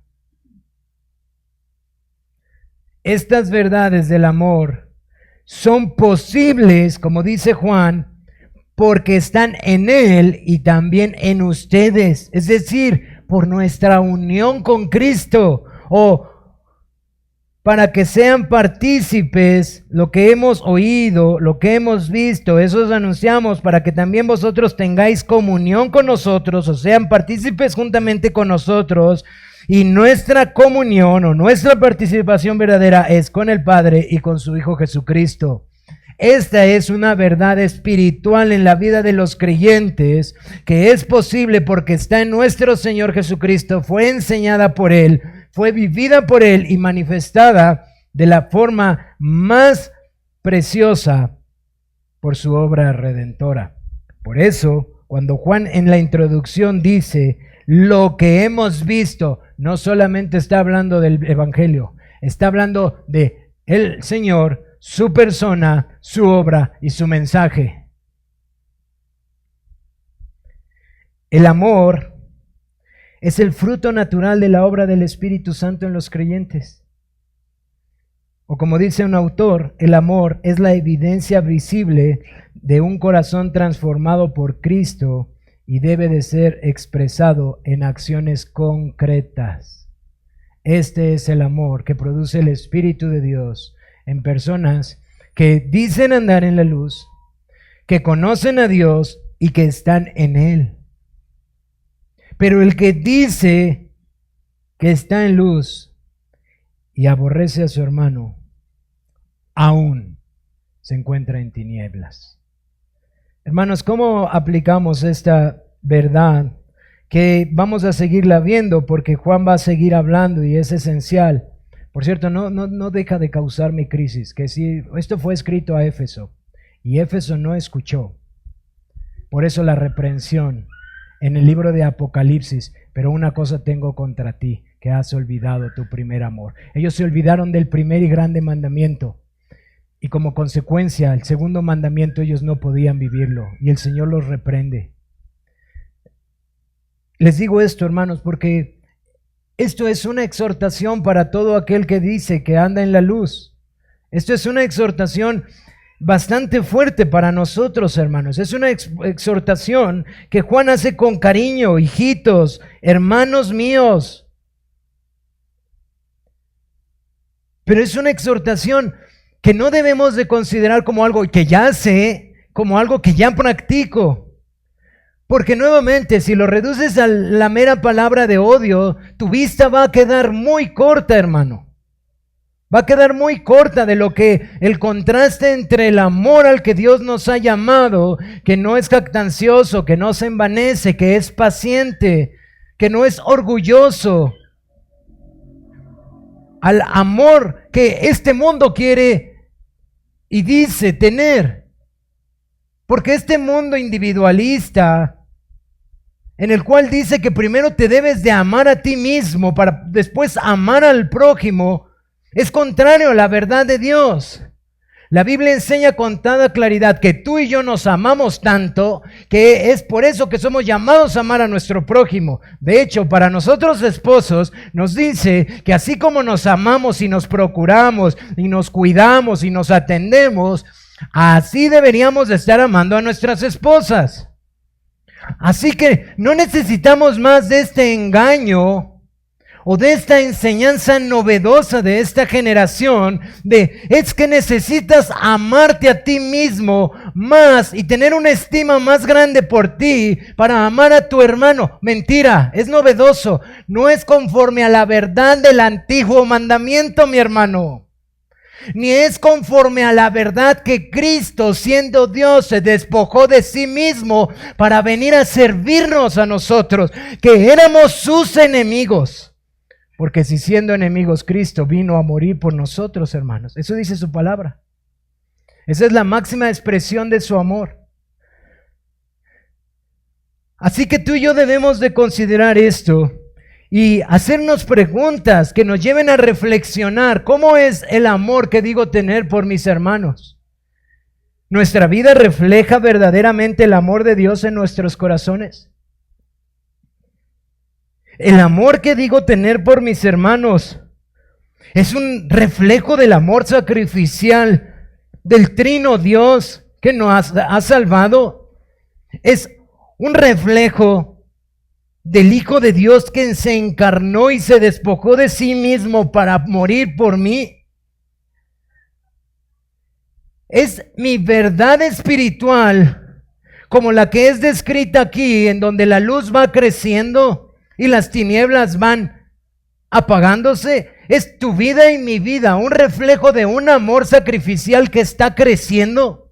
Estas verdades del amor son posibles, como dice Juan, porque están en Él y también en ustedes. Es decir, por nuestra unión con Cristo, o para que sean partícipes lo que hemos oído, lo que hemos visto, eso os anunciamos, para que también vosotros tengáis comunión con nosotros, o sean partícipes juntamente con nosotros. Y nuestra comunión o nuestra participación verdadera es con el Padre y con su Hijo Jesucristo. Esta es una verdad espiritual en la vida de los creyentes que es posible porque está en nuestro Señor Jesucristo, fue enseñada por Él, fue vivida por Él y manifestada de la forma más preciosa por su obra redentora. Por eso, cuando Juan en la introducción dice lo que hemos visto, no solamente está hablando del Evangelio, está hablando de el Señor, su persona, su obra y su mensaje. El amor es el fruto natural de la obra del Espíritu Santo en los creyentes. O como dice un autor, el amor es la evidencia visible de un corazón transformado por Cristo y debe de ser expresado en acciones concretas. Este es el amor que produce el Espíritu de Dios en personas que dicen andar en la luz, que conocen a Dios y que están en Él. Pero el que dice que está en luz y aborrece a su hermano, aún se encuentra en tinieblas. Hermanos, ¿cómo aplicamos esta verdad? Que vamos a seguirla viendo porque Juan va a seguir hablando y es esencial. Por cierto, no deja de causar mi crisis, que si esto fue escrito a Éfeso y Éfeso no escuchó. Por eso la reprensión en el libro de Apocalipsis, pero una cosa tengo contra ti, que has olvidado tu primer amor. Ellos se olvidaron del primer y grande mandamiento. Y como consecuencia, el segundo mandamiento ellos no podían vivirlo y el Señor los reprende. Les digo esto, hermanos, porque esto es una exhortación para todo aquel que dice que anda en la luz. Esto es una exhortación bastante fuerte para nosotros, hermanos. Es una exhortación que Juan hace con cariño: hijitos, hermanos míos. Pero es una exhortación que no debemos de considerar como algo que ya sé, como algo que ya practico. Porque nuevamente, si lo reduces a la mera palabra de odio, tu vista va a quedar muy corta, hermano. Va a quedar muy corta de lo que el contraste entre el amor al que Dios nos ha llamado, que no es jactancioso, que no se envanece, que es paciente, que no es orgulloso, al amor que este mundo quiere y dice tener. Porque este mundo individualista, en el cual dice que primero te debes de amar a ti mismo para después amar al prójimo, es contrario a la verdad de Dios. La Biblia enseña con toda claridad que tú y yo nos amamos tanto que es por eso que somos llamados a amar a nuestro prójimo. De hecho, para nosotros esposos nos dice que así como nos amamos y nos procuramos y nos cuidamos y nos atendemos, así deberíamos de estar amando a nuestras esposas. Así que no necesitamos más de este engaño o de esta enseñanza novedosa de esta generación es que necesitas amarte a ti mismo más y tener una estima más grande por ti para amar a tu hermano. Mentira, es novedoso, no es conforme a la verdad del antiguo mandamiento, mi hermano. Ni es conforme a la verdad que Cristo, siendo Dios, se despojó de sí mismo para venir a servirnos a nosotros, que éramos sus enemigos. Porque si siendo enemigos Cristo vino a morir por nosotros, hermanos. Eso dice su palabra. Esa es la máxima expresión de su amor. Así que tú y yo debemos de considerar esto y hacernos preguntas que nos lleven a reflexionar. ¿Cómo es el amor que digo tener por mis hermanos? ¿Nuestra vida refleja verdaderamente el amor de Dios en nuestros corazones? El amor que digo tener por mis hermanos es un reflejo del amor sacrificial del Trino Dios que nos ha salvado. Es un reflejo del Hijo de Dios que se encarnó y se despojó de sí mismo para morir por mí. Es mi verdad espiritual como la que es descrita aquí, en donde la luz va creciendo y las tinieblas van apagándose. Es tu vida y mi vida un reflejo de un amor sacrificial que está creciendo.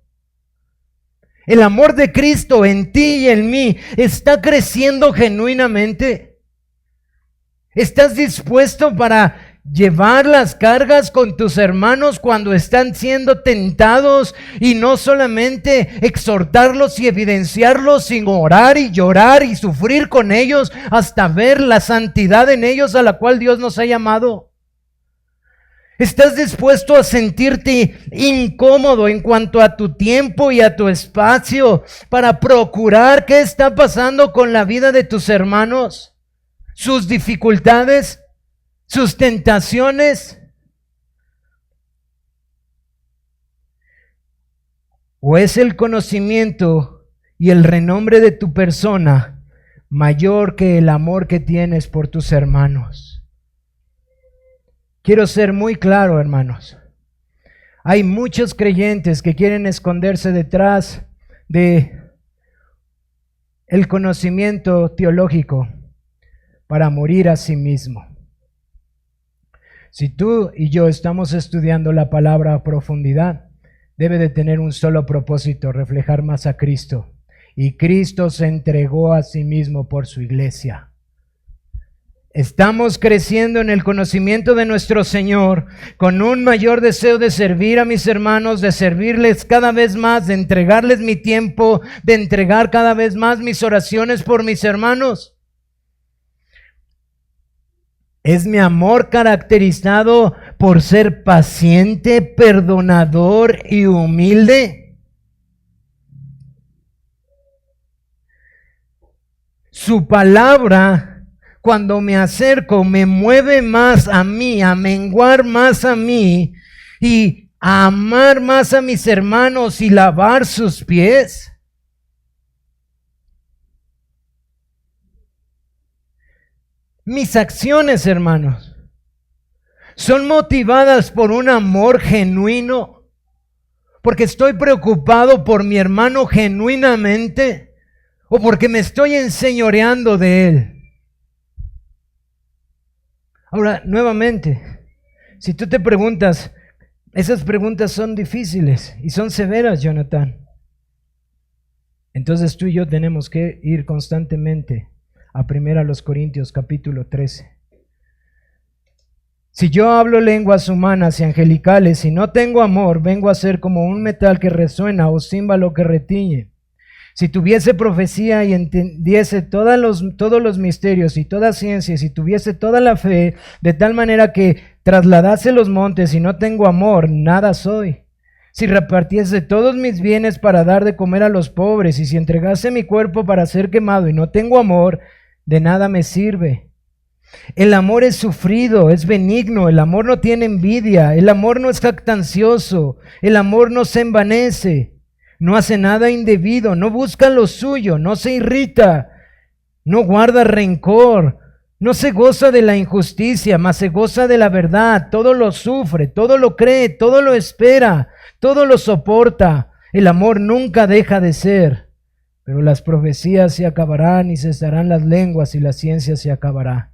El amor de Cristo en ti y en mí está creciendo genuinamente. ¿Estás dispuesto para llevar las cargas con tus hermanos cuando están siendo tentados y no solamente exhortarlos y evidenciarlos, sino orar y llorar y sufrir con ellos hasta ver la santidad en ellos a la cual Dios nos ha llamado? ¿Estás dispuesto a sentirte incómodo en cuanto a tu tiempo y a tu espacio para procurar qué está pasando con la vida de tus hermanos? ¿Sus dificultades? ¿Sus tentaciones? ¿O es el conocimiento y el renombre de tu persona mayor que el amor que tienes por tus hermanos? Quiero ser muy claro, hermanos. Hay muchos creyentes que quieren esconderse detrás de el conocimiento teológico para morir a sí mismo. Si tú y yo estamos estudiando la palabra a profundidad, debe de tener un solo propósito: reflejar más a Cristo. Y Cristo se entregó a sí mismo por su iglesia. Estamos creciendo en el conocimiento de nuestro Señor con un mayor deseo de servir a mis hermanos, de servirles cada vez más, de entregarles mi tiempo, de entregar cada vez más mis oraciones por mis hermanos. ¿Es mi amor caracterizado por ser paciente, perdonador y humilde? Su palabra, cuando me acerco, me mueve más a mí, a menguar más a mí y a amar más a mis hermanos y lavar sus pies. Mis acciones, hermanos, son motivadas por un amor genuino, porque estoy preocupado por mi hermano genuinamente, o porque me estoy enseñoreando de él. Ahora, nuevamente, si tú te preguntas, esas preguntas son difíciles y son severas, Jonathan. Entonces tú y yo tenemos que ir constantemente a 1 Corintios capítulo 13. Si yo hablo lenguas humanas y angelicales y no tengo amor, vengo a ser como un metal que resuena o címbalo que retiñe. Si tuviese profecía y entendiese todos los misterios y toda ciencia, si tuviese toda la fe, de tal manera que trasladase los montes y no tengo amor, nada soy. Si repartiese todos mis bienes para dar de comer a los pobres, y si entregase mi cuerpo para ser quemado y no tengo amor, de nada me sirve. El amor es sufrido, es benigno, el amor no tiene envidia, el amor no es jactancioso, el amor no se envanece, no hace nada indebido, no busca lo suyo, no se irrita, no guarda rencor, no se goza de la injusticia, mas se goza de la verdad. Todo lo sufre, todo lo cree, todo lo espera, todo lo soporta. El amor nunca deja de ser. Pero las profecías se acabarán y cesarán las lenguas y la ciencia se acabará.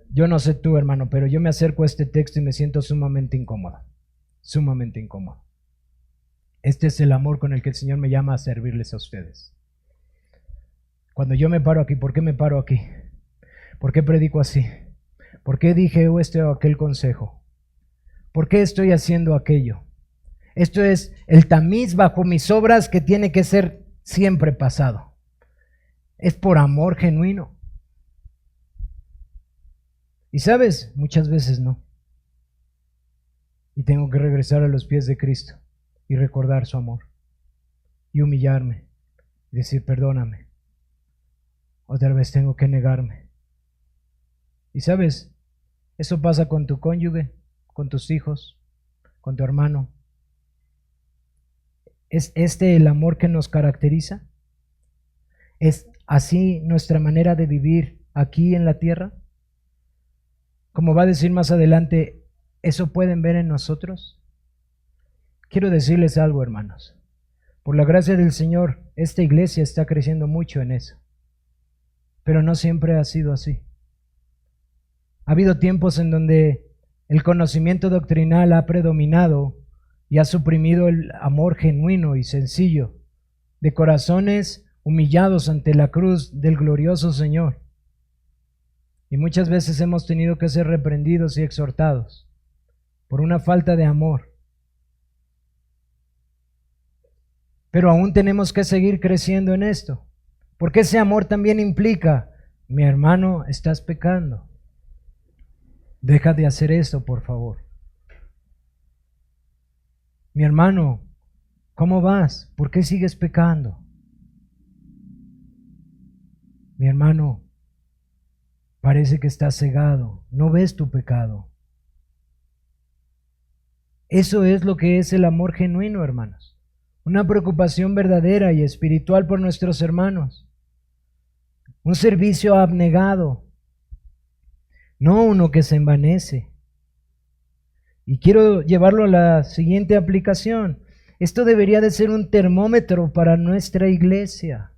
Yo no sé tú, hermano, pero yo me acerco a este texto y me siento sumamente incómodo. Sumamente incómodo. Este es el amor con el que el Señor me llama a servirles a ustedes. Cuando yo me paro aquí, ¿por qué me paro aquí? ¿Por qué predico así? ¿Por qué dije este o aquel consejo? ¿Por qué estoy haciendo aquello? Esto es el tamiz bajo mis obras que tiene que ser siempre pasado. Es por amor genuino. Y sabes, muchas veces no. Y tengo que regresar a los pies de Cristo y recordar su amor. Y humillarme. Y decir, perdóname. Otra vez tengo que negarme. Y sabes, eso pasa con tu cónyuge, con tus hijos, con tu hermano. ¿Es este el amor que nos caracteriza? ¿Es así nuestra manera de vivir aquí en la tierra? Como va a decir más adelante, ¿eso pueden ver en nosotros? Quiero decirles algo, hermanos. Por la gracia del Señor, esta iglesia está creciendo mucho en eso. Pero no siempre ha sido así. Ha habido tiempos en donde el conocimiento doctrinal ha predominado y ha suprimido el amor genuino y sencillo de corazones humillados ante la cruz del glorioso Señor. Y muchas veces hemos tenido que ser reprendidos y exhortados por una falta de amor. Pero aún tenemos que seguir creciendo en esto, porque ese amor también implica, mi hermano, estás pecando. Deja de hacer esto, por favor. Mi hermano, ¿cómo vas? ¿Por qué sigues pecando? Mi hermano, parece que estás cegado, no ves tu pecado. Eso es lo que es el amor genuino, hermanos. Una preocupación verdadera y espiritual por nuestros hermanos. Un servicio abnegado, no uno que se envanece. Y quiero llevarlo a la siguiente aplicación. Esto debería de ser un termómetro para nuestra iglesia.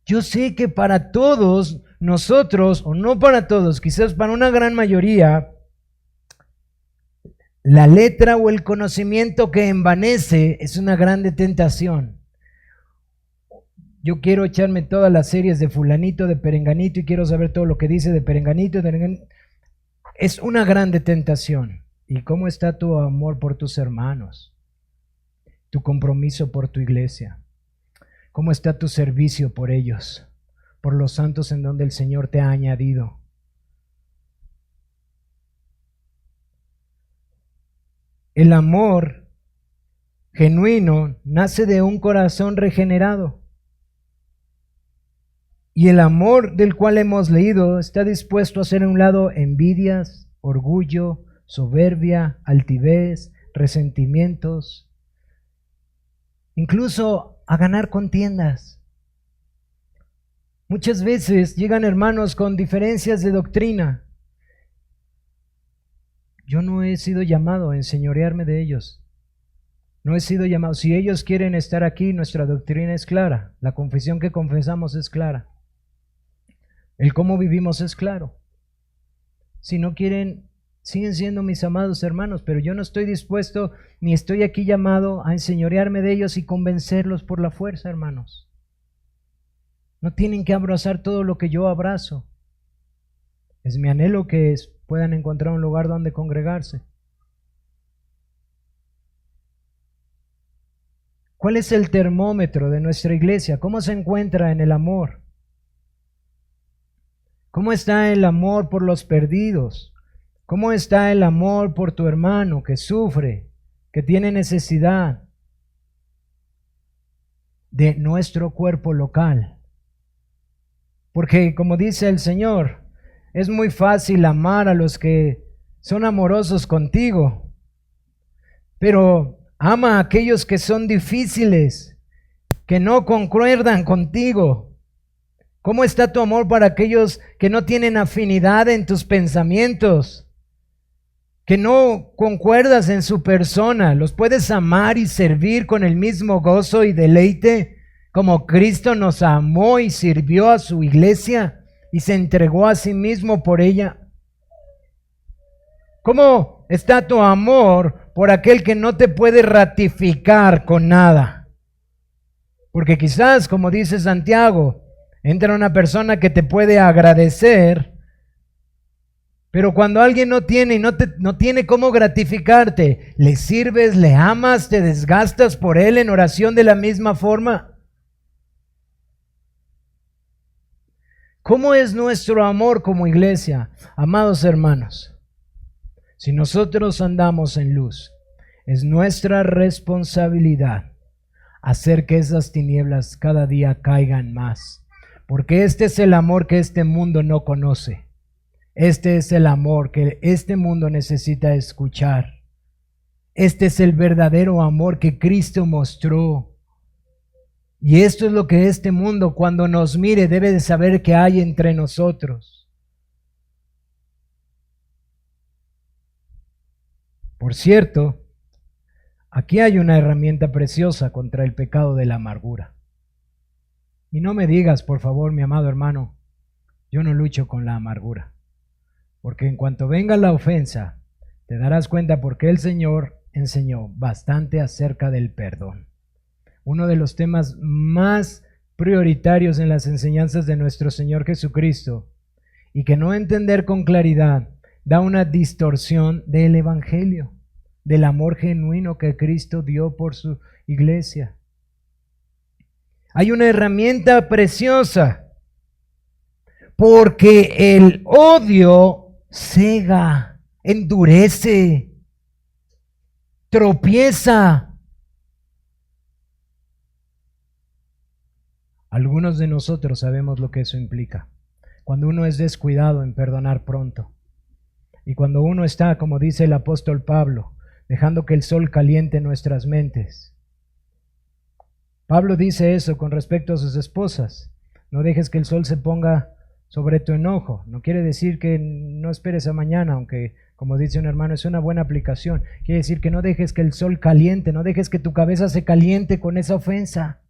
Yo sé que para todos nosotros, o no para todos, quizás para una gran mayoría, la letra o el conocimiento que envanece es una grande tentación. Yo quiero echarme todas las series de fulanito, de perenganito, y quiero saber todo lo que dice de perenganito, Es una grande tentación. ¿Y cómo está tu amor por tus hermanos? Tu compromiso por tu iglesia. ¿Cómo está tu servicio por ellos? por los santos en donde el Señor te ha añadido. El amor genuino nace de un corazón regenerado. Y el amor del cual hemos leído está dispuesto a hacer a un lado envidias, orgullo, soberbia, altivez, resentimientos, incluso a ganar contiendas. Muchas veces llegan hermanos con diferencias de doctrina. Yo no he sido llamado a enseñorearme de ellos. No he sido llamado. Si ellos quieren estar aquí, nuestra doctrina es clara. La confesión que confesamos es clara. El cómo vivimos es claro. Si no quieren, siguen siendo mis amados hermanos, pero yo no estoy dispuesto ni estoy aquí llamado a enseñorearme de ellos y convencerlos por la fuerza, hermanos. No tienen que abrazar todo lo que yo abrazo. Es mi anhelo que puedan encontrar un lugar donde congregarse. ¿Cuál es el termómetro de nuestra iglesia? ¿Cómo se encuentra en el amor? ¿Cómo está el amor por los perdidos? ¿Cómo está el amor por tu hermano que sufre, que tiene necesidad de nuestro cuerpo local? Porque como dice el Señor, es muy fácil amar a los que son amorosos contigo, pero ama a aquellos que son difíciles, que no concuerdan contigo. ¿Cómo está tu amor para aquellos que no tienen afinidad en tus pensamientos? Que no concuerdas en su persona. ¿Los puedes amar y servir con el mismo gozo y deleite como Cristo nos amó y sirvió a su iglesia y se entregó a sí mismo por ella? ¿Cómo está tu amor por aquel que no te puede ratificar con nada? Porque quizás, como dice Santiago, entra una persona que te puede agradecer, pero cuando alguien no tiene y no tiene cómo gratificarte, le sirves, le amas, te desgastas por él en oración de la misma forma. ¿Cómo es nuestro amor como iglesia? Amados hermanos, si nosotros andamos en luz, es nuestra responsabilidad hacer que esas tinieblas cada día caigan más. Porque este es el amor que este mundo no conoce. Este es el amor que este mundo necesita escuchar. Este es el verdadero amor que Cristo mostró. Y esto es lo que este mundo, cuando nos mire, debe de saber que hay entre nosotros. Por cierto, aquí hay una herramienta preciosa contra el pecado de la amargura. Y no me digas, por favor, mi amado hermano, yo no lucho con la amargura. Porque en cuanto venga la ofensa, te darás cuenta porque el Señor enseñó bastante acerca del perdón. Uno de los temas más prioritarios en las enseñanzas de nuestro Señor Jesucristo, y que no entender con claridad da una distorsión del Evangelio, del amor genuino que Cristo dio por su iglesia. Hay una herramienta preciosa, porque el odio cega, endurece, tropieza. Algunos de nosotros sabemos lo que eso implica. Cuando uno es descuidado en perdonar pronto, y cuando uno está, como dice el apóstol Pablo, dejando que el sol caliente nuestras mentes. Pablo dice eso con respecto a sus esposas. No dejes que el sol se ponga sobre tu enojo. No quiere decir que no esperes a mañana, aunque, como dice un hermano, es una buena aplicación. Quiere decir que no dejes que el sol caliente, no dejes que tu cabeza se caliente con esa ofensa.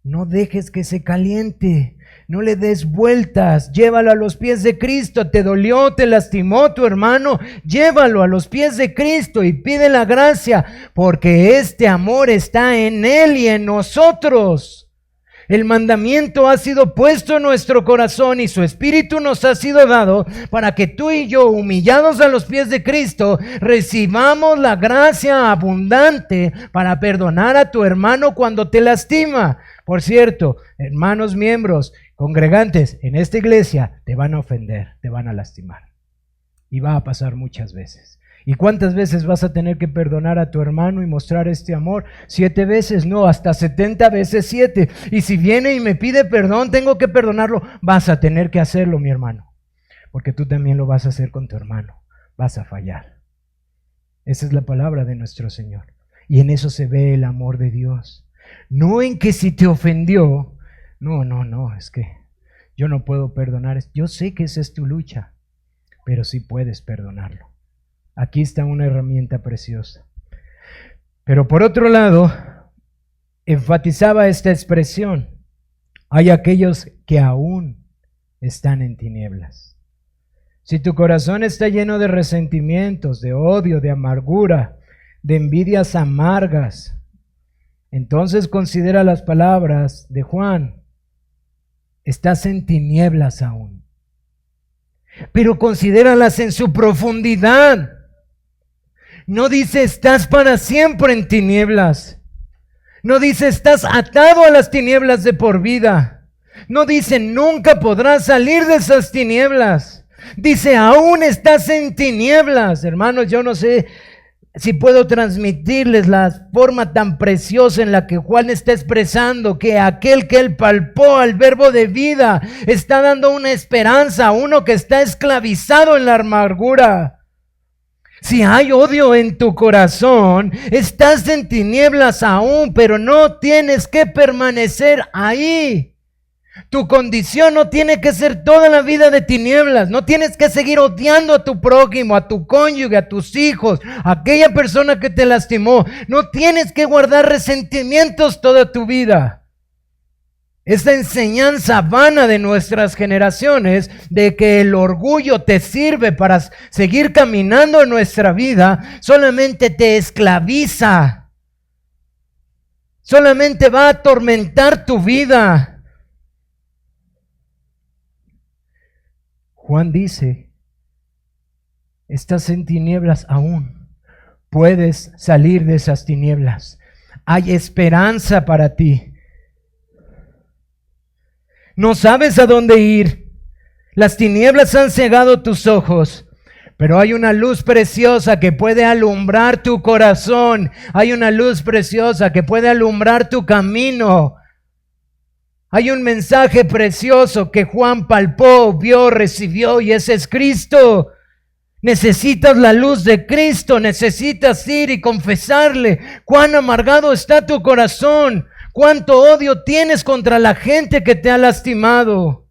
No dejes que se caliente, no le des vueltas, llévalo a los pies de Cristo. Te dolió, te lastimó tu hermano, llévalo a los pies de Cristo y pide la gracia, porque este amor está en Él y en nosotros. El mandamiento ha sido puesto en nuestro corazón y su Espíritu nos ha sido dado para que tú y yo, humillados a los pies de Cristo, recibamos la gracia abundante para perdonar a tu hermano cuando te lastima. Por cierto, hermanos miembros, congregantes en esta iglesia te van a ofender, te van a lastimar. Y va a pasar muchas veces. ¿Y cuántas veces vas a tener que perdonar a tu hermano y mostrar este amor? 7 veces, no, hasta 70 veces 7. Y si viene y me pide perdón, tengo que perdonarlo. Vas a tener que hacerlo, mi hermano, porque tú también lo vas a hacer con tu hermano. Vas a fallar. Esa es la palabra de nuestro Señor. Y en eso se ve el amor de Dios. No en que si te ofendió, no, es que yo no puedo perdonar. Yo sé que esa es tu lucha, pero sí puedes perdonarlo. Aquí está una herramienta preciosa. Pero por otro lado, enfatizaba esta expresión: hay aquellos que aún están en tinieblas. Si tu corazón está lleno de resentimientos, de odio, de amargura, de envidias amargas, entonces considera las palabras de Juan: estás en tinieblas aún. Pero considéralas en su profundidad. No dice estás para siempre en tinieblas. No dice estás atado a las tinieblas de por vida. No dice nunca podrás salir de esas tinieblas. Dice aún estás en tinieblas. Hermanos, yo no sé si puedo transmitirles la forma tan preciosa en la que Juan está expresando que aquel que él palpó al verbo de vida está dando una esperanza a uno que está esclavizado en la amargura. Si hay odio en tu corazón, estás en tinieblas aún, pero no tienes que permanecer ahí. Tu condición no tiene que ser toda la vida de tinieblas. No tienes que seguir odiando a tu prójimo, a tu cónyuge, a tus hijos, a aquella persona que te lastimó. No tienes que guardar resentimientos toda tu vida. Esta enseñanza vana de nuestras generaciones de que el orgullo te sirve para seguir caminando en nuestra vida, solamente te esclaviza. Solamente va a atormentar tu vida. Juan dice, estás en tinieblas aún. Puedes salir de esas tinieblas. Hay esperanza para ti. No sabes a dónde ir. Las tinieblas han cegado tus ojos, pero hay una luz preciosa que puede alumbrar tu corazón. Hay una luz preciosa que puede alumbrar tu camino. Hay un mensaje precioso que Juan palpó, vio, recibió, y ese es Cristo. Necesitas la luz de Cristo, necesitas ir y confesarle cuán amargado está tu corazón. ¿Cuánto odio tienes contra la gente que te ha lastimado?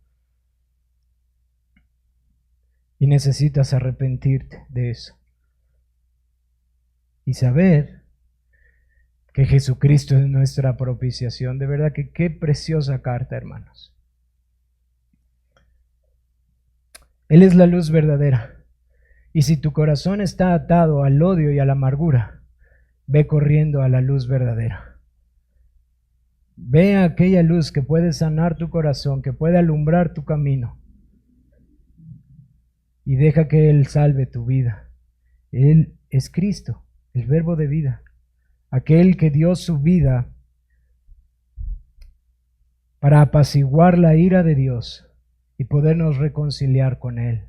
Y necesitas arrepentirte de eso. Y saber que Jesucristo es nuestra propiciación. De verdad que qué preciosa carta, hermanos. Él es la luz verdadera. Y si tu corazón está atado al odio y a la amargura, ve corriendo a la luz verdadera. Ve a aquella luz que puede sanar tu corazón, que puede alumbrar tu camino. Y deja que Él salve tu vida. Él es Cristo, el verbo de vida. Aquel que dio su vida para apaciguar la ira de Dios y podernos reconciliar con Él.